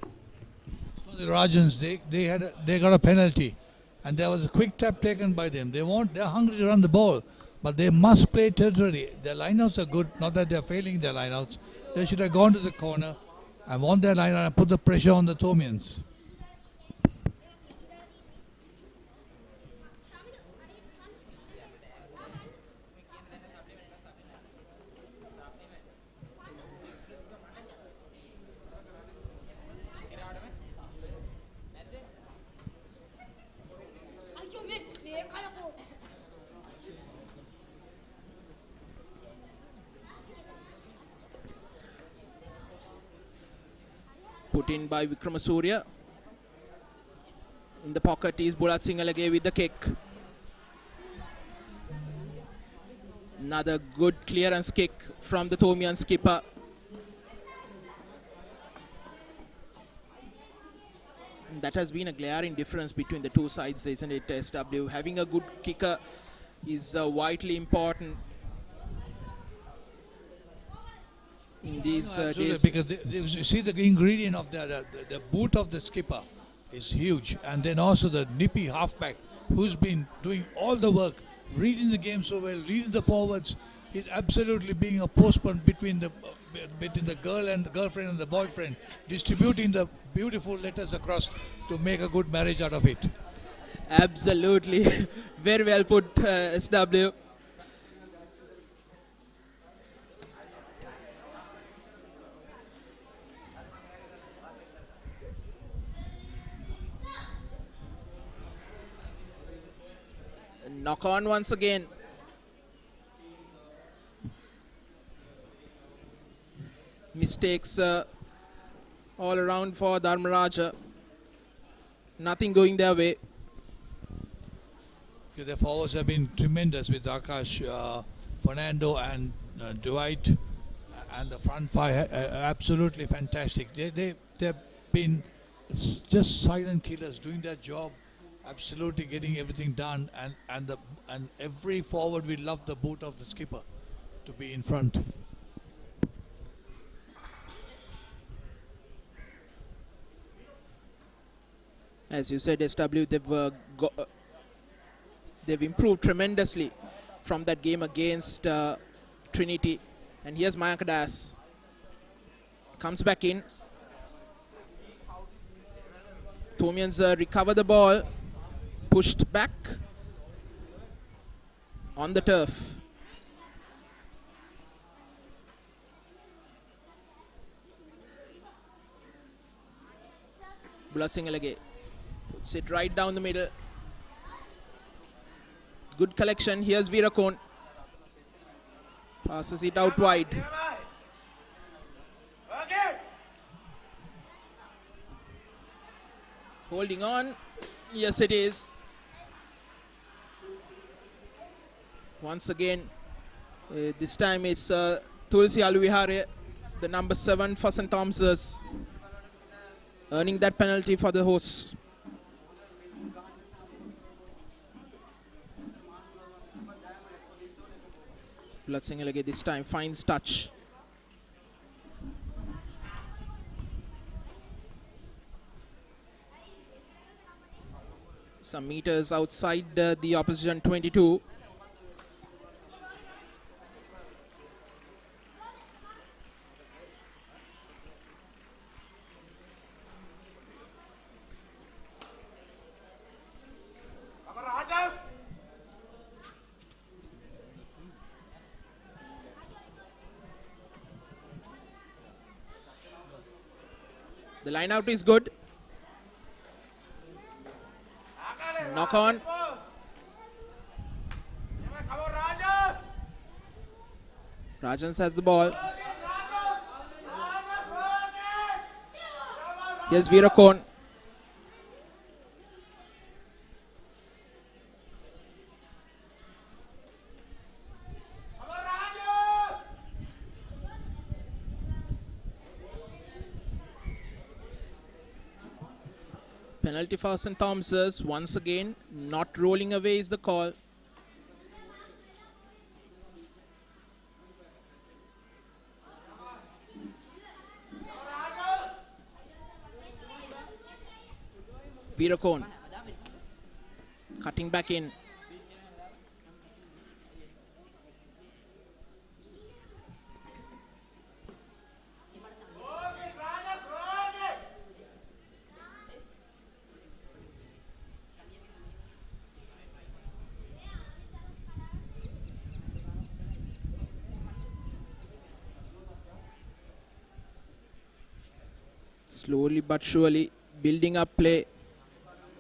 S13: So the Rajans, they got a penalty, and there was a quick tap taken by them. They're hungry to run the ball, but they must play territory. Their lineouts are good, not that they're failing their lineouts. They should have gone to the corner and won their lineout and put the pressure on the Thomians.
S2: Put in by Vikramasuriya. In the pocket is Bulat Singalage with the kick. Another good clearance kick from the Thomian skipper. And that has been a glaring difference between the two sides, isn't it, SW? Having a good kicker is vitally important in these days.
S13: Because you see the ingredient of the boot of the skipper is huge, and then also the nippy halfback who's been doing all the work, reading the game so well, reading the forwards. He's absolutely being a postman between the girl and the girlfriend and the boyfriend, distributing the beautiful letters across to make a good marriage out of it.
S2: Absolutely. Very well put, SW. Knock on once again. Mistakes all around for Dharmaraja. Nothing going their way.
S13: The forwards have been tremendous with Akash, Fernando and Dwight, and the front five absolutely fantastic. They've been just silent killers doing their job, absolutely getting everything done, and every forward will love the boot of the skipper to be in front.
S2: As you said, SW, they've improved tremendously from that game against Trinity. And here's Mayakadas. Comes back in. Thomians recover the ball. Pushed back on the turf. Bulasingalage puts it right down the middle. Good collection. Here's Virakon. Passes it out wide. Holding on. Yes, it is. Once again, this time it's Tulsi Aluvihare, the number 7 for St. Thomas's, earning that penalty for the hosts. Bulasingalage this time finds touch. Some meters outside the opposition 22. The line out is good. Knock on. Rajans has the ball. Here's Virakon. Penalty for St. Thomas's. Once again, not rolling away is the call. Virakon cutting back in. Slowly but surely building up play,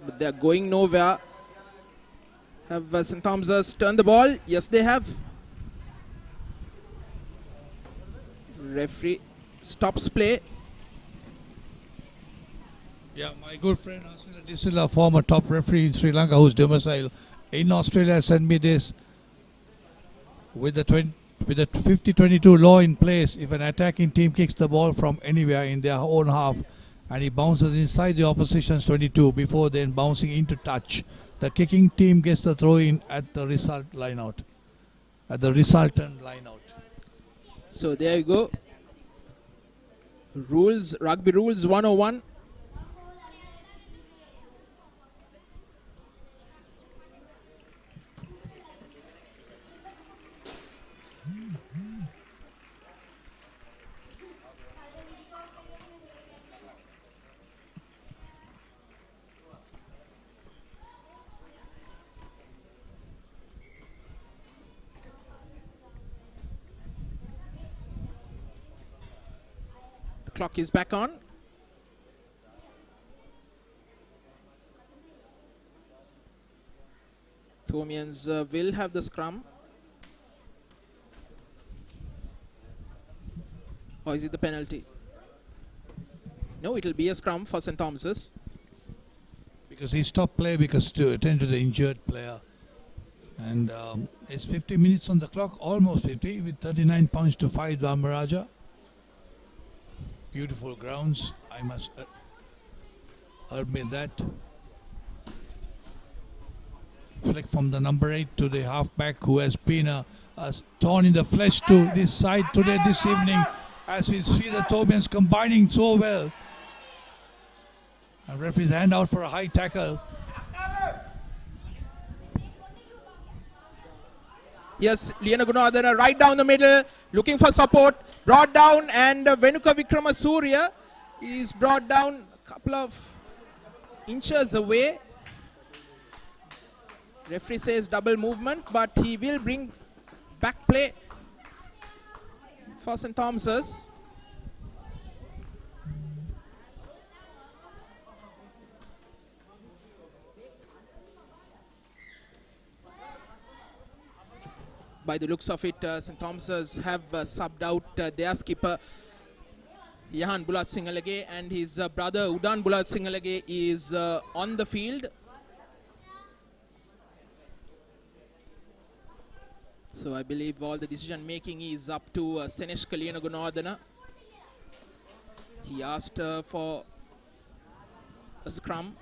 S2: but they're going nowhere. Have St. Thomas's turned the ball? Yes, they have. Referee stops play.
S13: Yeah, my good friend Asila Disila, former top referee in Sri Lanka, who's domiciled in Australia, sent me this. With the 50-22 law in place, if an attacking team kicks the ball from anywhere in their own half and it bounces inside the opposition's 22 before then bouncing into touch, the kicking team gets the throw in at the resultant line out.
S2: So there you go. Rules, rugby rules 101. Clock is back on. Thomians will have the scrum. Or is it the penalty? No, it will be a scrum for St. Thomas's.
S13: Because he stopped play because to attend to the injured player. And it's 50 minutes on the clock, almost 50, with 39 points to 5 Dharmaraja. Beautiful grounds, I must admit that. Flick from the number 8 to the halfback, who has been torn in the flesh to this side today, this evening, as we see the Thomians combining so well. And referee's hand out for a high tackle.
S2: Yes, Liana Gunadhana right down the middle, looking for support, brought down, and Venuka Vikramasuriya is brought down a couple of inches away. Referee says double movement, but he will bring back play for St. Thomas's. By the looks of it, St. Thomas's have subbed out their skipper Yahan Bulat Singalage, and his brother Udan Bulat Singalage is on the field. So I believe all the decision making is up to Senesh Kaliyana Gunadhana. He asked for a scrum,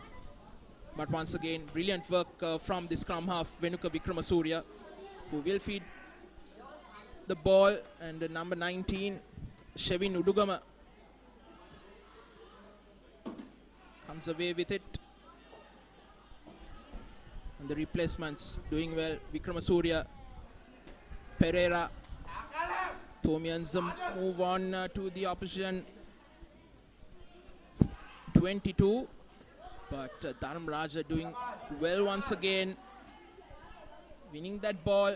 S2: but once again brilliant work from the scrum half Venuka Vikramasuriya, who will feed the ball, and number 19 Shevin Udugama comes away with it. And the replacements doing well. Vikramasuriya, Pereira, Thomians move on to the opposition 22. But Dharmaraja doing well once again, winning that ball.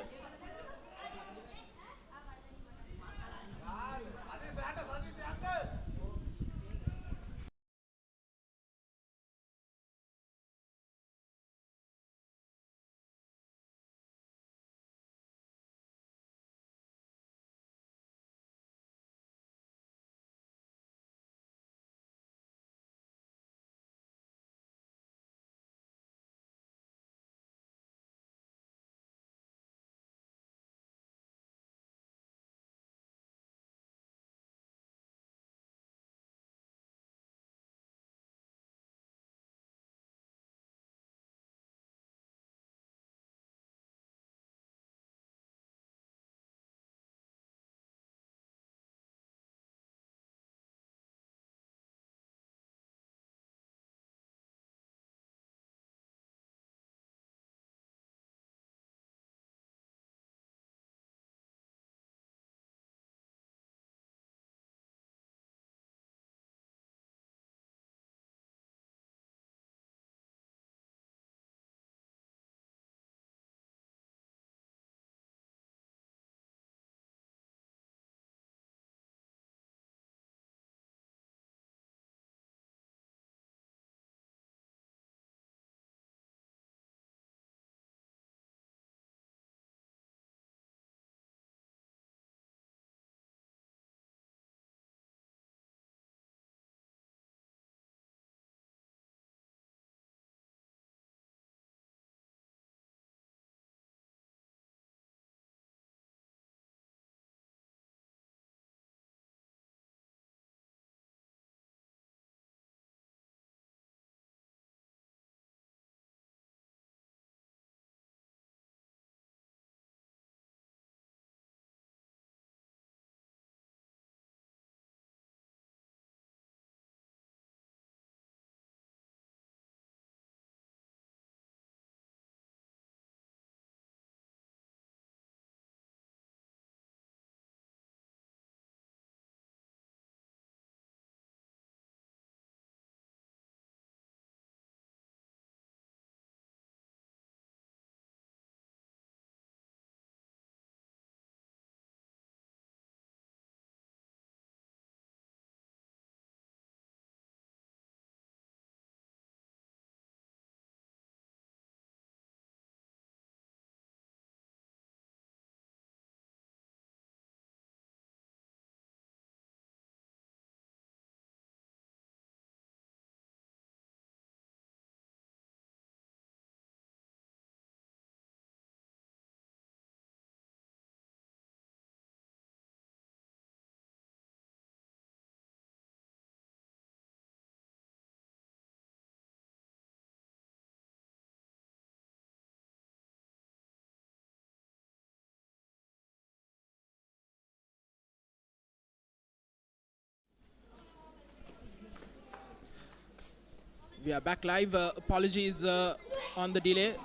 S2: We are back live. Apologies on the delay.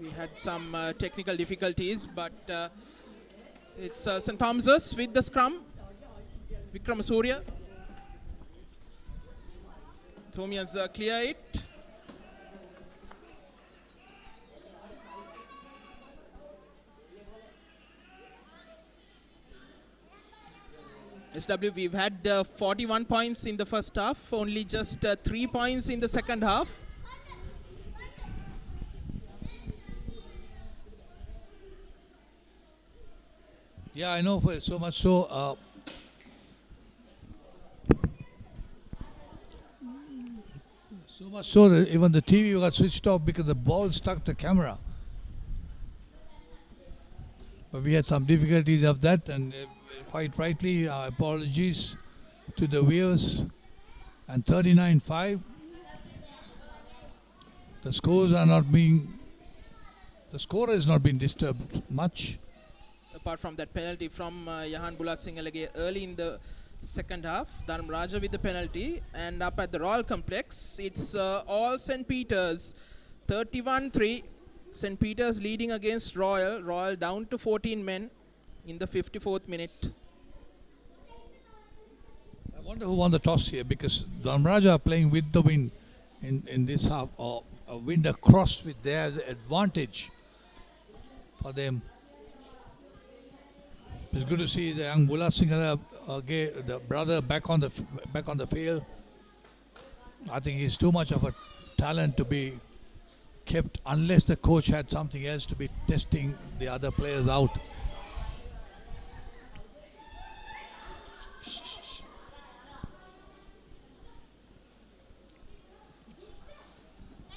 S2: We had some technical difficulties, but it's St. Thomas's with the scrum. Vikramasuriya. Thomians clear it. SW, we've had 41 points in the first half, only just 3 points in the second half.
S13: Yeah, I know, for so much so. So much so that even the TV got switched off because the ball stuck the camera. But we had some difficulties of that, and quite rightly, apologies to the viewers. And 39-5. The scores are not being. The score has not been disturbed much.
S2: Apart from that penalty from Yahan Bulat Singalage early in the second half, Dharmaraja with the penalty, and up at the Royal Complex, it's all St. Peter's 31-3. St. Peter's leading against Royal. Royal down to 14 men in the 54th minute.
S13: I wonder who won the toss here, because Dharmaraja are playing with the wind in this half, or a wind across with their advantage for them. It's good to see the young Bula Singhal, the brother, back on the field. I think he's too much of a talent to be kept unless the coach had something else to be testing the other players out.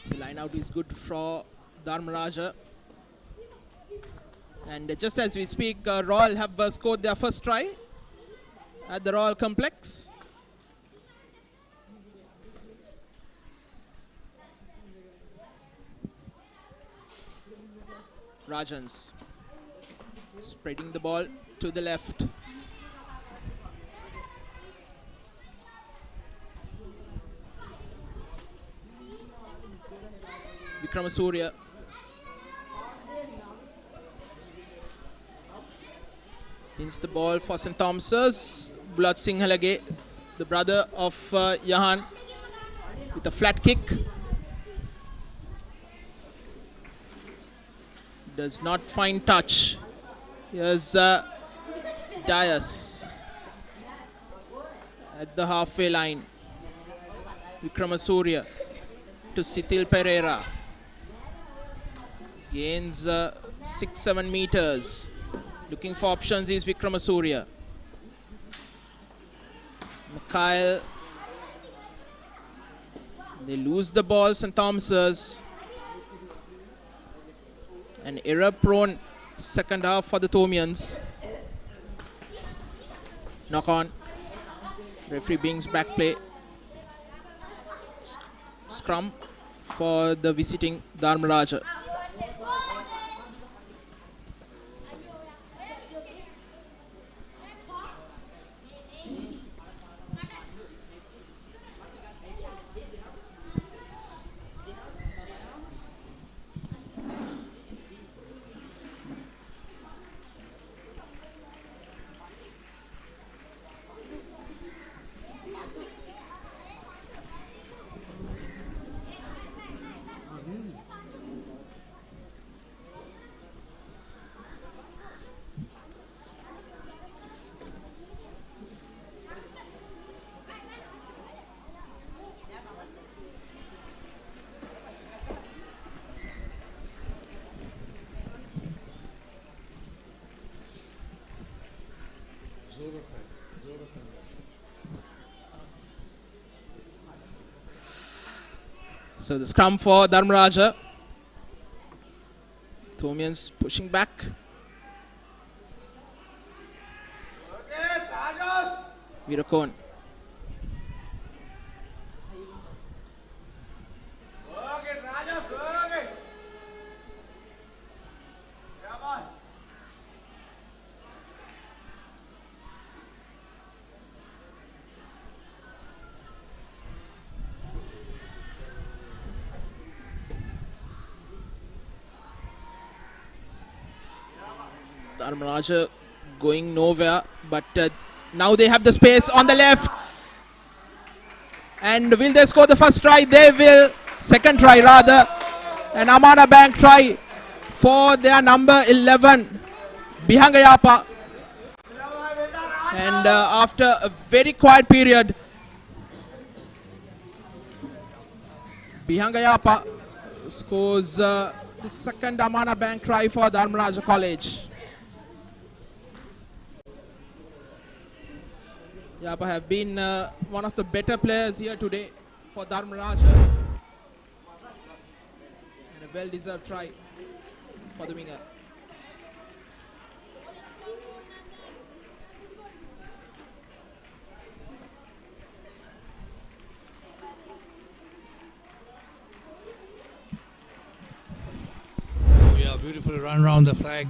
S2: The line out is good for Dharmaraja. And just as we speak, Royal have scored their first try at the Royal Complex. Rajans spreading the ball to the left. Vikramasuriya. Wins the ball for St. Thomas's. Bulat Singhalage, the brother of Yahan, with a flat kick. Does not find touch. Here's Dias at the halfway line. Vikramasuriya to Sithil Pereira. Gains 6-7 meters. Looking for options is Vikramasuriya. Mikhail. They lose the ball, St. Thomas's. An error-prone second half for the Thomians. Knock on. Referee brings back play. Scrum for the visiting Dharmaraja. So the scrum for Dharmaraja. Thomians pushing back. Virakon. Dharmaraja going nowhere, but now they have the space on the left. And will they score the first try? They will. Second try rather. An Amana Bank try for their number 11, Bihangayapa. And after a very quiet period, Bihangayapa scores the second Amana Bank try for Dharmaraja College. Yapa have been one of the better players here today for Dharmaraja. And a well-deserved try for the winger.
S13: Yeah, beautiful run around the flag.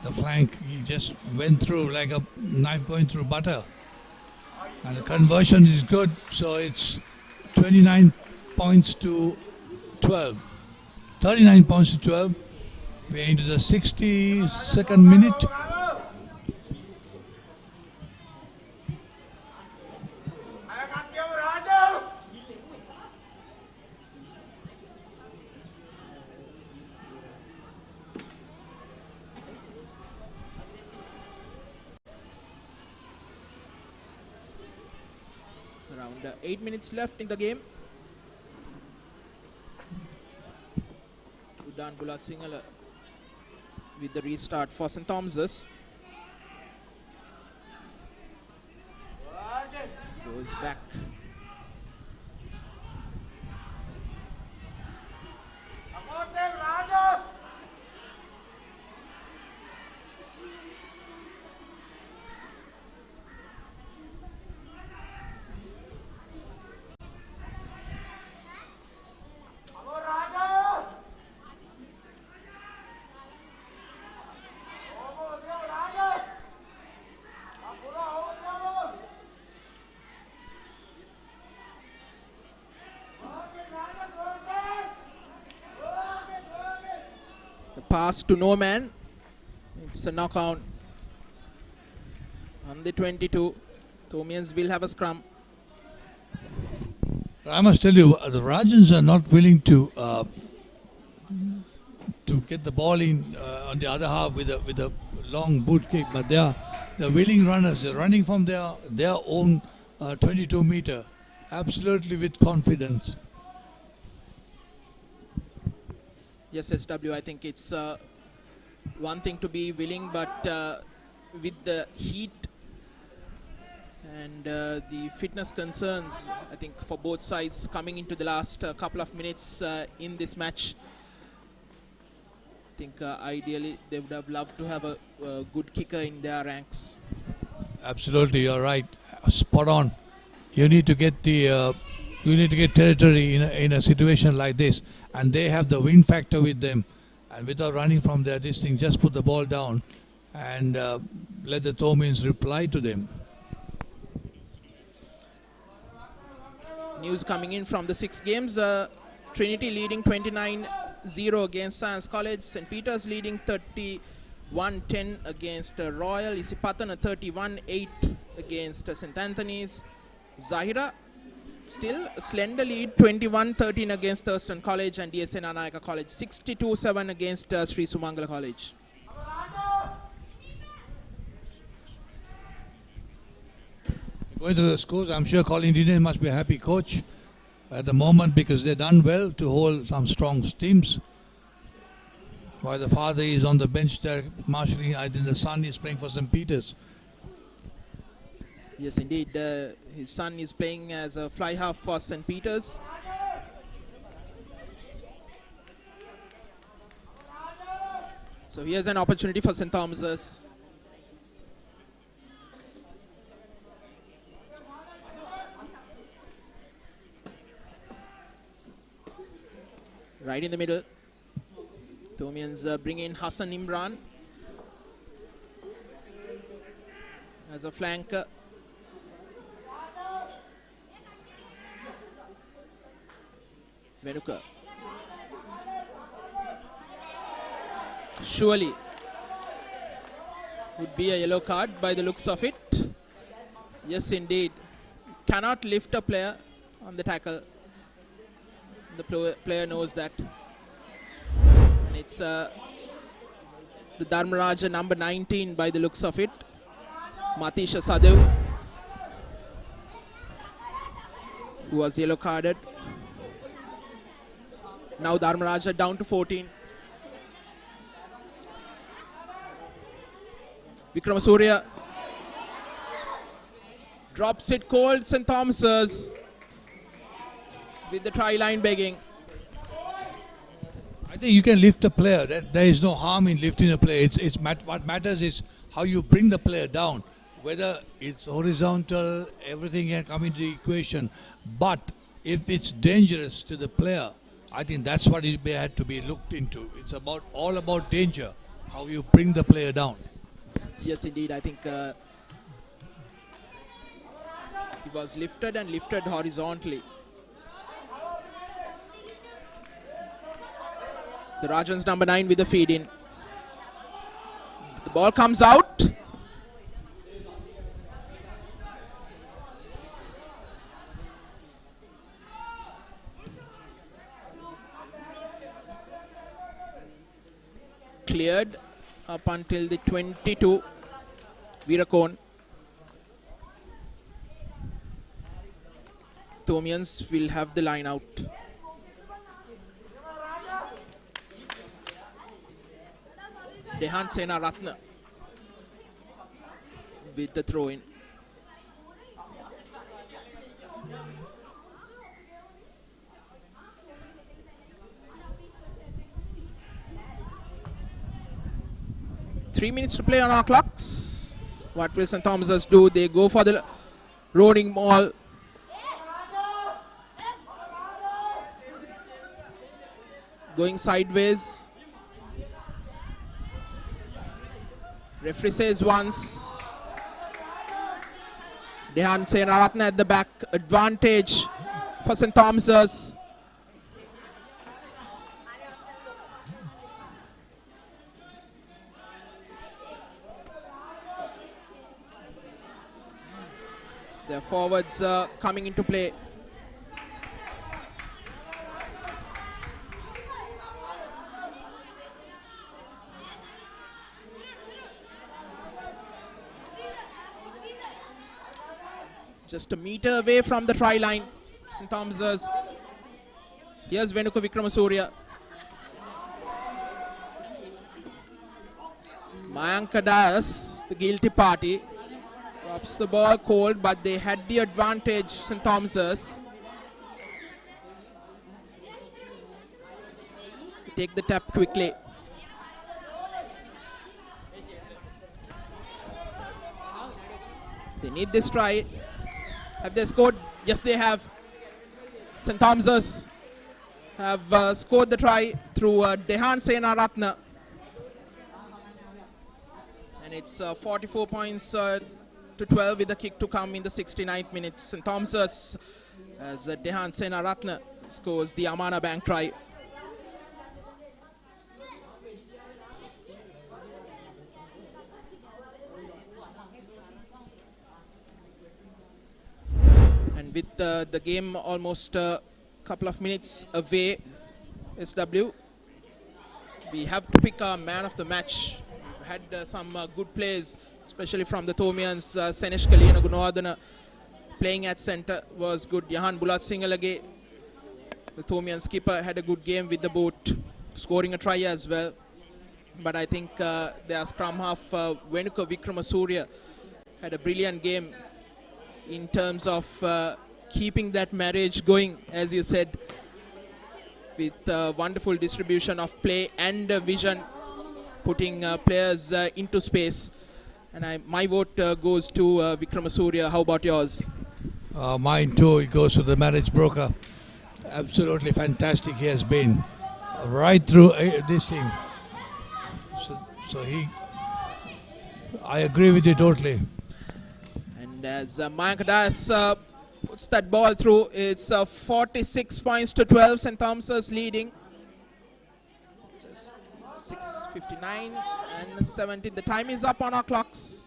S13: The flank, he just went through like a knife going through butter. And the conversion is good, so it's 29 points to 12. 39 points to 12. We're into the 62nd minute.
S2: Around 8 minutes left in the game. Udan Bulat Singhala with the restart for St. Thomas's. Goes back. Pass to no man. It's a knockout on the 22. Thomians will have a scrum.
S13: I must tell you, the Rajans are not willing to get the ball in on the other half with a long boot kick, but they're willing runners. They're running from their own 22 meter, absolutely with confidence.
S2: Yes, SW, I think it's one thing to be willing, but with the heat and the fitness concerns, I think for both sides coming into the last couple of minutes in this match, I think ideally they would have loved to have a good kicker in their ranks.
S13: Absolutely, you're right. Spot on. You need to get territory in a situation like this, and they have the win factor with them, and without running from their this thing, just put the ball down and let the Thomians reply to them.
S2: News coming in from the 6 games. Trinity leading 29-0 against Science College. St. Peter's leading 31-10 against Royal. Isipatana 31-8 against St. Anthony's. Zahira still a slender lead, 21-13 against Thurston College, and DSN Anayaka College 62-7 against Sri Sumangala College.
S13: Going to the scores, I'm sure Colin Dine must be a happy coach at the moment, because they've done well to hold some strong teams. While the father is on the bench there marshalling, I think the son is playing for St. Peter's.
S2: Yes, indeed. His son is playing as a fly half for St. Peter's. So here's an opportunity for St. Thomas's. Right in the middle. Thomians bring in Hassan Imran as a flanker. Venuka. Surely would be a yellow card by the looks of it. Yes, indeed. Cannot lift a player on the tackle. The player knows that. And it's the Dharmaraja number 19 by the looks of it. Matisha Sadev, who was yellow carded. Now Dharmaraja down to 14. Vikramasuriya drops it cold. St. Thomas's with the try line begging.
S13: I think you can lift a player. There is no harm in lifting a player. What matters is how you bring the player down. Whether it's horizontal, everything can come into the equation. But if it's dangerous to the player, I think that's what it had to be looked into. It's all about danger, how you bring the player down.
S2: Yes, indeed. I think he was lifted and lifted horizontally. The Rajans number 9 with the feed in. ball comes out. Cleared up until the 22. Virakon. Thomians will have the line out. Dehan Sena Ratna with the throw in. Three minutes to play on our clocks. What will St. Thomas's do? They go for the rolling ball. Going sideways. Referee says once. Dehan Senaratna at the back. Advantage for St. Thomas's. Their forwards coming into play. Just a meter away from the try line, St. Thomas's. Here's Venuka Vikramasuriya. Mayanka Das, the guilty party, drops the ball cold, but they had the advantage, St. Thomas's. Take the tap quickly. They need this try. Have they scored? Yes, they have. St. Thomas's have scored the try through Dehan Senaratna. And it's 44 points to 12 with the kick to come in the 69th minute. St. Thomas's, as Dehan Senaratna scores the Amana Bank try. And with the game almost a couple of minutes away, SW, we have to pick a man of the match. We had some good plays, especially from the Thomians. Senesh Kalina Gunawardana playing at center was good. Yahan Bulat Singalage, the Thomian skipper, had a good game with the boot, scoring a try as well. But I think their scrum half, Venuka Vikramasuriya, had a brilliant game in terms of keeping that marriage going, as you said, with wonderful distribution of play and vision, putting players into space. And my vote goes to Vikramasuriya. How about yours?
S13: Mine too. It goes to the marriage broker. Absolutely fantastic he has been right through this thing. So I agree with you totally.
S2: And as Mayanka Das puts that ball through, it's 46 points to 12. St. Thomas's leading. Just 6:59 and 70. The time is up on our clocks.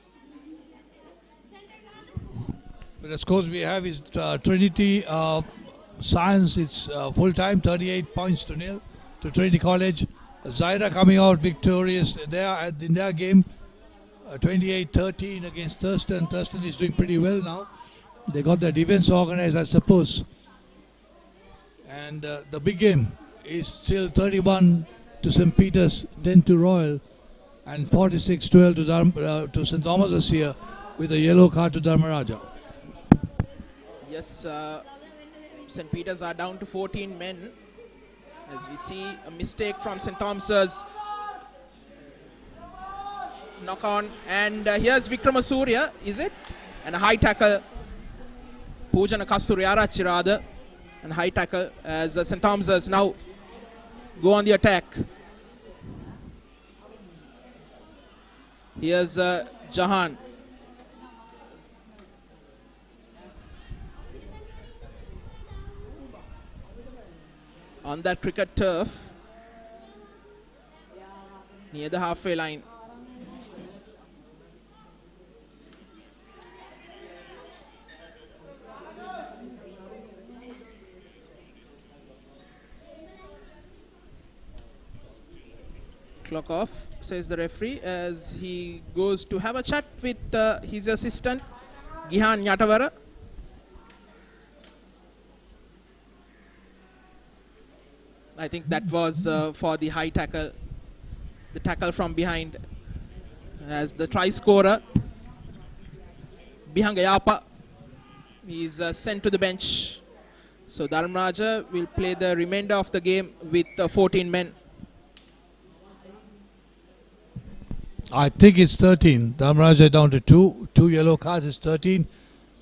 S13: The scores we have is Trinity Science. It's full time, 38 points to 0 to Trinity College. Zaira coming out victorious there in their game. 28-13 against Thurston. Thurston is doing pretty well now. They got their defense organized, I suppose. And the big game is still 31 to St. Peter's, 10 to Royal, and 46-12 to St. Thomas's here with a yellow card to Dharmaraja.
S2: Yes, St. Peter's are down to 14 men. As we see a mistake from St. Thomas's. Knock on, and here's Vikramasuriya, is it? And a high tackle. Pujana Kasturiarachi rather. And high tackle as St. Thomas's now go on the attack. Here's Jahan. On that cricket turf near the halfway line. Clock off, says the referee, as he goes to have a chat with his assistant, Gihan Yatawara. I think that was for the high tackle, the tackle from behind, as the try scorer, Bihangayapa, is sent to the bench. So Dharmaraja will play the remainder of the game with 14 men.
S13: I think it's 13. Dharmaraja down to 2. 2 yellow cards is 13.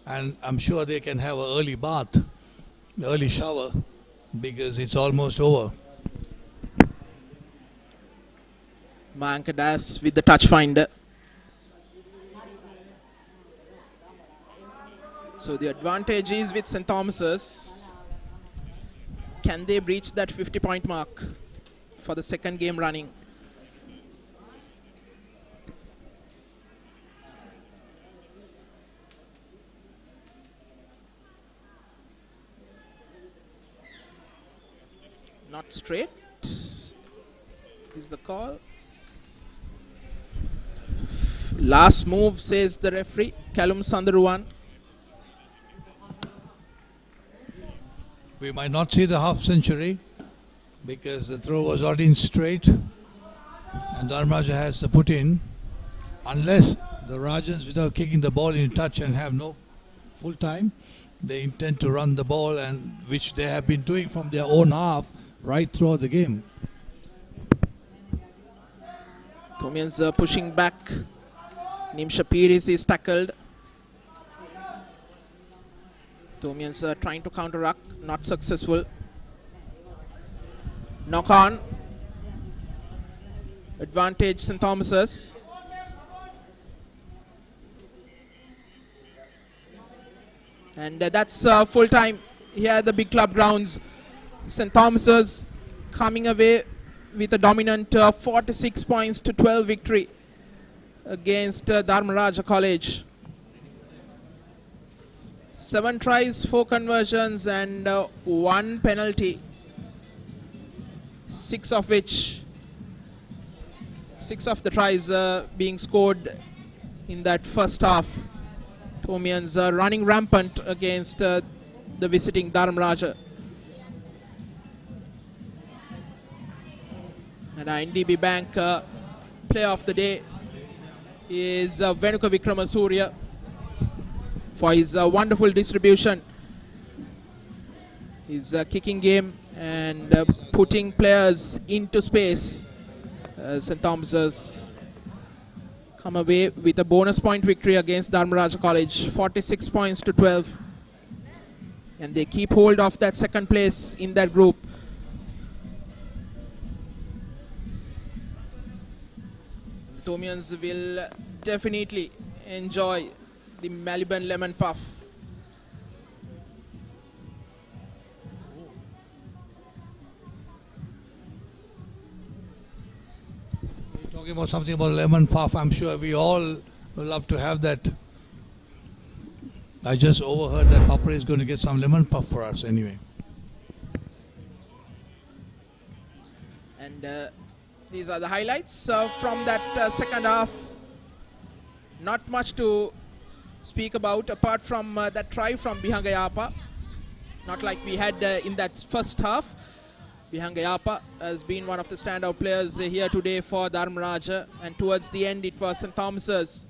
S13: And I'm sure they can have an early bath, early shower, because it's almost over.
S2: Mayank Das with the touch finder. So the advantage is with St. Thomas's. Can they breach that 50-point mark for the second game running? Not straight is the call. Last move, says the referee, Callum Sandaruwan.
S13: We might not see the half century because the throw was not in straight and Dharmaraja has to put in, unless the Rajans, without kicking the ball in touch and have no full time, they intend to run the ball, and which they have been doing from their own half right throughout the game.
S2: Thomians pushing back. Nimsha Piris is tackled. Thomians trying to counteract, not successful. Knock on. Advantage St. Thomas's. And that's full time here at the big club grounds. St. Thomas's coming away with a dominant 46 points to 12 victory against Dharmaraja College. 7 tries, 4 conversions and 1 penalty. 6 of which, 6 of the tries being scored in that first half. Thomians running rampant against the visiting Dharmaraja. And our NDB Bank player of the day is Venuka Vikramasuriya for his wonderful distribution, his kicking game and putting players into space. St. Thomas's come away with a bonus point victory against Dharmaraja College, 46 points to 12. And they keep hold of that second place in that group. Thomians will definitely enjoy the Maliban Lemon Puff.
S13: You're talking about something about lemon puff. I'm sure we all will love to have that. I just overheard that Papare is going to get some lemon puff for us anyway.
S2: And these are the highlights from that second half. Not much to speak about apart from that try from Bihangayapa. Not like we had in that first half. Bihangayapa has been one of the standout players here today for Dharmaraja, and towards the end it was St. Thomas's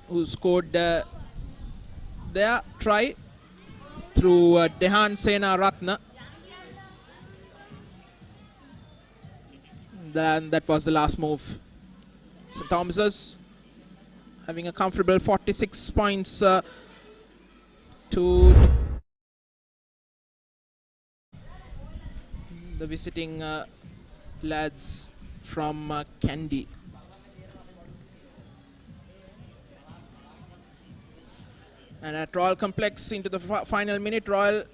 S2: who scored their try through Dehan Sena Ratna. Then that was the last move. St. Thomas's having a comfortable 46 points to the visiting lads from Kandy. And at Royal Complex into the final minute, Royal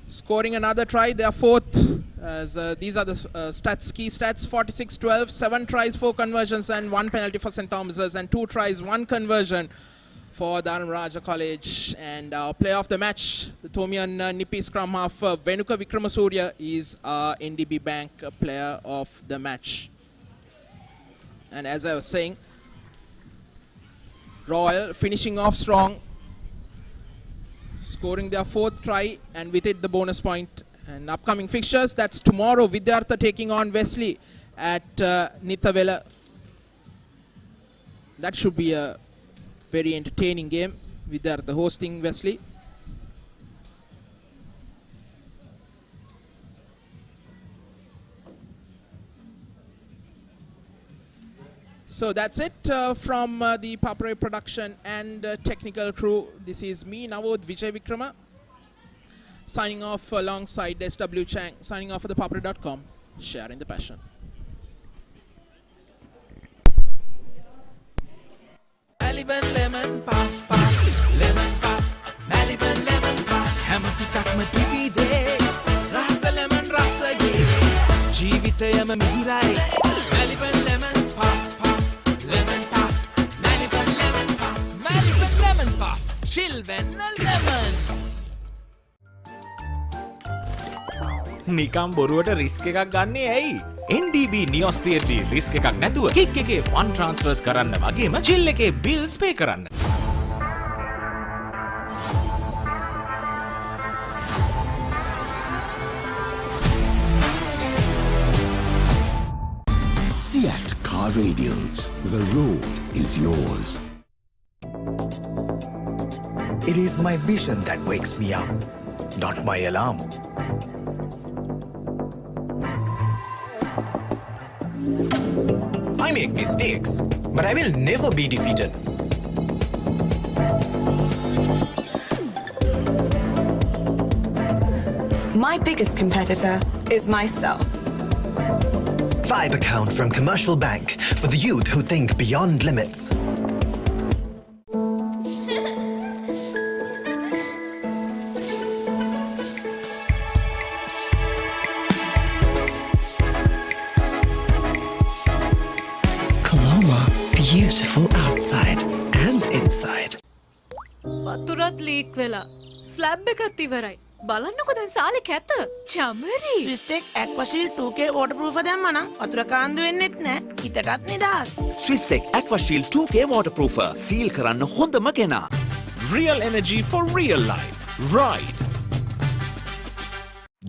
S2: scoring another try, their fourth. As these are the key stats, 46-12, 7 tries, 4 conversions and 1 penalty for St. Thomas's, and 2 tries, 1 conversion for Dharmaraja College, and our player of the match, the Thomian Nipi scrum half Venuka Vikramasuriya, is our NDB Bank player of the match. And as I was saying, Royal finishing off strong, scoring their 4th try, and with it the bonus point. And upcoming fixtures, that's tomorrow, Vidyartha taking on Wesley at Nithawela. That should be a very entertaining game, Vidyartha hosting Wesley. So that's it from the Papare production and technical crew. This is me, Navod Vijay Vikrama, signing off alongside SW Chang, signing off for thepapare.com, sharing the passion.
S10: Maliban lemon puff puff, lemon puff, Maliban lemon puff. Hamasitakma pipide, rasa lemon rasa ye. Jeevithayama mihirai, Maliban lemon puff puff, lemon puff, Maliban lemon puff, Maliban lemon puff. Chill when a lemon.
S5: නිකම් බොරුවට risk එකක් ගන්නේ ඇයි? NDB නියොස් තියෙද්දි risk එකක් නැතුව kick එකේ fun ට්‍රාන්ස්ෆර්ස් කරන්න වගේම චිල් එකේ බිල්ස් පේ කරන්න.
S4: Seat Car Radials. The road is yours.
S9: It is my vision that wakes me up, not my alarm. I make mistakes, but I will never be defeated.
S11: My biggest competitor is myself.
S9: Vibe account from Commercial Bank for the youth who think beyond limits.
S17: Beautiful outside and inside.
S8: වතුරත් leak වෙලා slab එකත් ඉවරයි. බලන්නකො දැන් සාලේ කැත. Chamari.
S16: ස්විස්ටෙක් Aqua Shield 2K waterproof දැම්මා නම් වතුර කාන්දු වෙන්නෙත් නෑ. හිතටත් නිදහස්.
S12: Swisstek Aqua Shield 2K waterproofer. Seal කරන්න හොඳම කෙනා.
S5: Real energy for real life. Ride.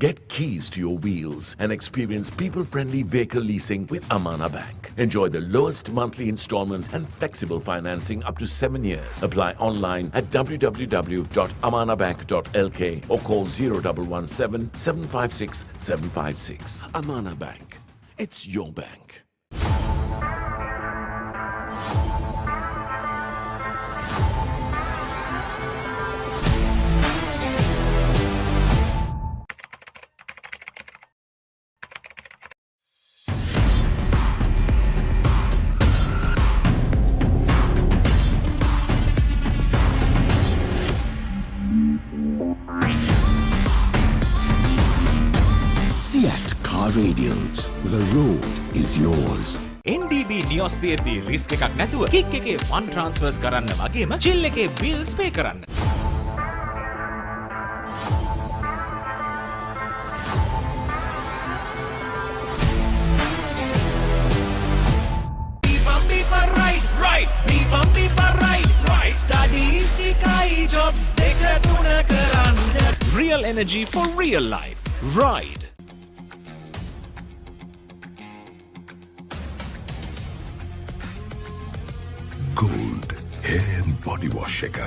S3: Get keys to your wheels and experience people-friendly vehicle leasing with Amana Bank. Enjoy the lowest monthly installment and flexible financing up to 7 years. Apply online at www.amanabank.lk or call 0117 756 756.
S18: Amana Bank. It's your bank.
S4: Radials. The road is yours.
S5: NDB නියොස් තියෙද්දි risk එකක් නැතුව kick එකේ fun ට්‍රාන්ස්ෆර්ස් කරන්න වගේම chill එකේ bills පේ කරන්න. Real energy for real life. Ride.
S18: Gold hair and body wash shaker.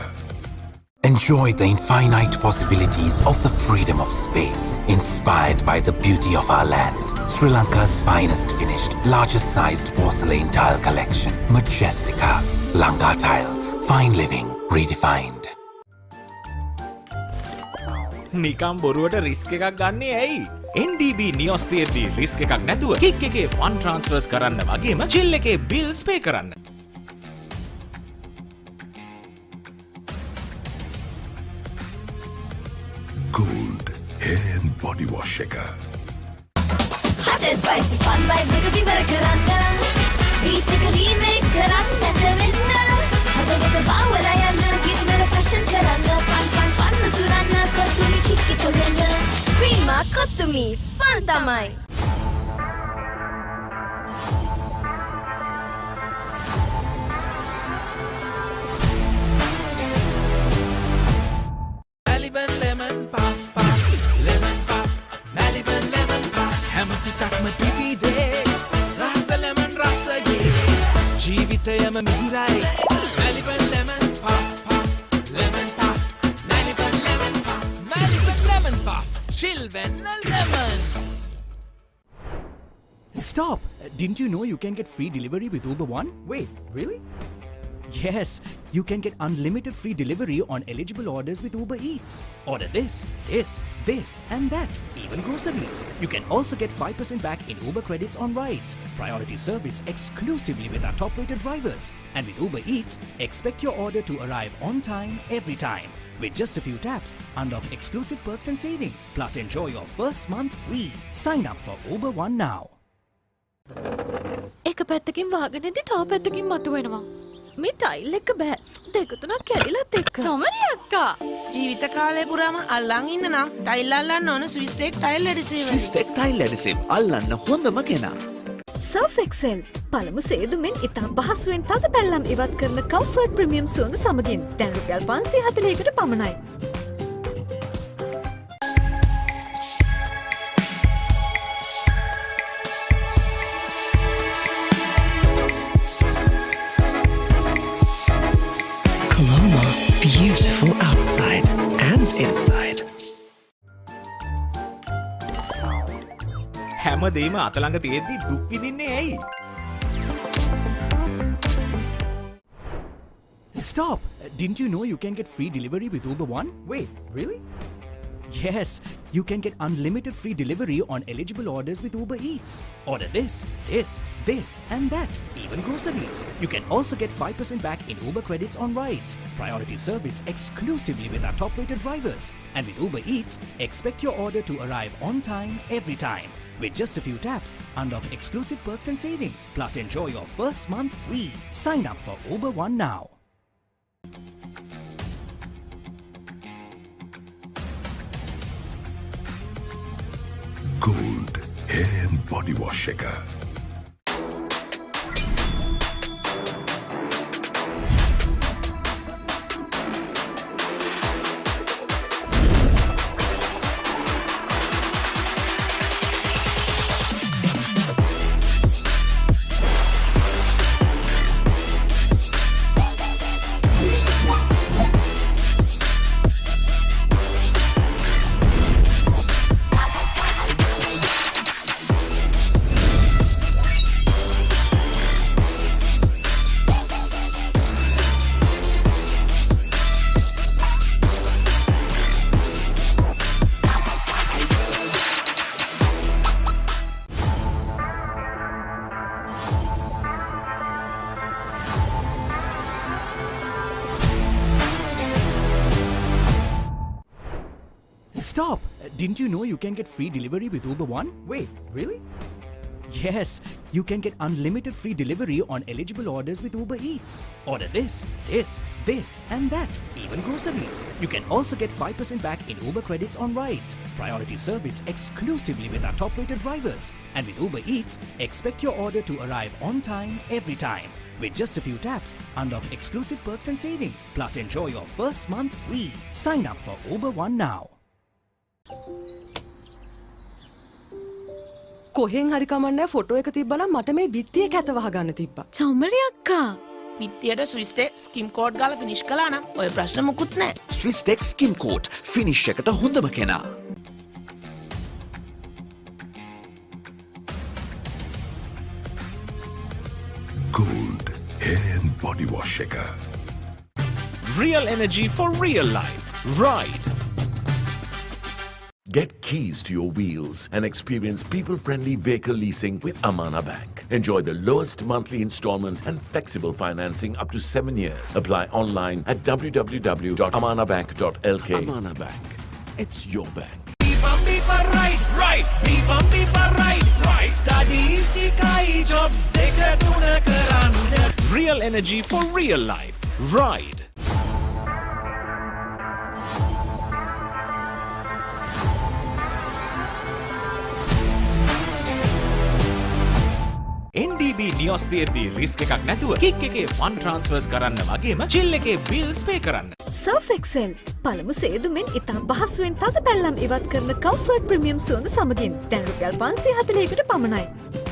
S6: Enjoy the infinite possibilities of the freedom of space, inspired by the beauty of our land. Sri Lanka's finest finished, largest sized porcelain tile collection. Majestica. Lanka Tiles. Fine living redefined.
S5: නිකම් බොරුවට risk එකක් ගන්නේ ඇයි? NDB නියොස් තියෙද්දි risk එකක් නැතුව kick එකේ fun ට්‍රාන්ස්ෆර්ස් කරන්න වගේම චිල් එකේ බිල්ස් පේ කරන්න.
S18: Gold hair and body wash shaker.
S7: Hot and spicy fun vibe එක විවර කරන්න. beat එක remake කරන්නට වෙන්න. හදවත බාවලා යන්න. පුදුමි ෆන් තමයි.
S10: Maliban lemon puff puff, lemon puff, Maliban lemon puff. හැමසිතක්ම පිපිදේ, රස lemon රසයේ. ජීවිතයම මිහිරයි. Maliban lemon puff puff, lemon puff, Maliban lemon puff, Maliban lemon puff. Chill when lemon.
S14: Stop! Didn't you know you can get free delivery with Uber One? Wait, really? Yes, you can get unlimited free delivery on eligible orders with Uber Eats. Order this, and that, even groceries. You can also get 5% back in Uber credits on rides. Priority service exclusively with our top-rated drivers. And with Uber Eats, expect your order to arrive on time, every time. With just a few taps, unlock exclusive perks and savings. Plus enjoy your first month free. Sign up for Uber One now.
S8: එක පැත්තකින් වාගෙනදී තව පැත්තකින් මතුවෙනවා. මේ tile එක බෑ. දෙක තුනක් කැඩිලත් එක්ක. චොමරි අක්කා.
S16: ජීවිත කාලය පුරාම අල්ලන් ඉන්න නම් ටයිල් අල්ලන්න ඕන Swisstek tile adhesive.
S12: Swisstek tile adhesive අල්ලන්න හොඳම කෙනා.
S8: Surf Excel පළමු සේදුමෙන් ඉතා පහසුවෙන් තද පැල්ලම් ඉවත් කරන කම්ෆර්ට් ප්‍රීමියම් සුවඳ සමගින් දැන් රුපියල් 540කට පමණයි.
S17: Beautiful outside and inside.
S5: හැමදේම අතළඟ තියෙද්දි දුක් විඳින්නේ ඇයි?
S14: Stop! Didn't you know you can get free delivery with Uber One? Wait, really? Yes, you can get unlimited free delivery on eligible orders with Uber Eats. Order this, and that, even groceries. You can also get 5% back in Uber credits on rides. Priority service exclusively with our top-rated drivers. And with Uber Eats, expect your order to arrive on time, every time. With just a few taps, unlock exclusive perks and savings. Plus enjoy your first month free. Sign up for Uber One now.
S18: Gold hair and body wash එක.
S14: Stop! Didn't you know you can get free delivery with Uber One? Wait, really? Yes, you can get unlimited free delivery on eligible orders with Uber Eats. Order this, and that, even groceries. You can also get 5% back in Uber credits on rides. Priority service exclusively with our top-rated drivers. And with Uber Eats, expect your order to arrive on time, every time. With just a few taps, unlock exclusive perks and savings. Plus enjoy your first month free. Sign up for Uber One now.
S15: කොහෙන් හරි කමන්නේ photo එක තිබ්බනම් මට මේ බිත්තිය කැත වහගන්න තිබ්බා.
S8: චොමරි අක්කා.
S16: බිත්තියට ස්විස් ටෙක් ස්කිම් කෝඩ් ගාලා ෆිනිෂ් කළා නම් ඔය ප්‍රශ්න මුකුත් නැහැ.
S12: ස්විස් ටෙක් ස්කිම් කෝඩ් ෆිනිෂ් එකට හොඳම කෙනා.
S18: Gold hair and body wash එක.
S5: Real energy for real life. Ride.
S3: Get keys to your wheels and experience people-friendly vehicle leasing with Amana Bank. Enjoy the lowest monthly installment and flexible financing up to 7 years. Apply online at www.amanabank.lk.
S4: Amana Bank. It's your bank.
S10: Right. Studies ikai jobs dekha tuna karanna.
S5: Real energy for real life. Ride. නියොස් තියෙද්දි risk එකක් නැතුව kick එකේ fun ට්‍රාන්ස්ෆර්ස් කරන්න වගේම chill එකේ bills පේ කරන්න.
S8: Surf Excel පළමු සේදුමෙන් ඉතා පහසුවෙන් තද පැල්ලම් ඉවත් කරන කම්ෆර්ට් ප්‍රීමියම් සුවඳ සමගින් දැන් රුපියල් 540කට පමණයි.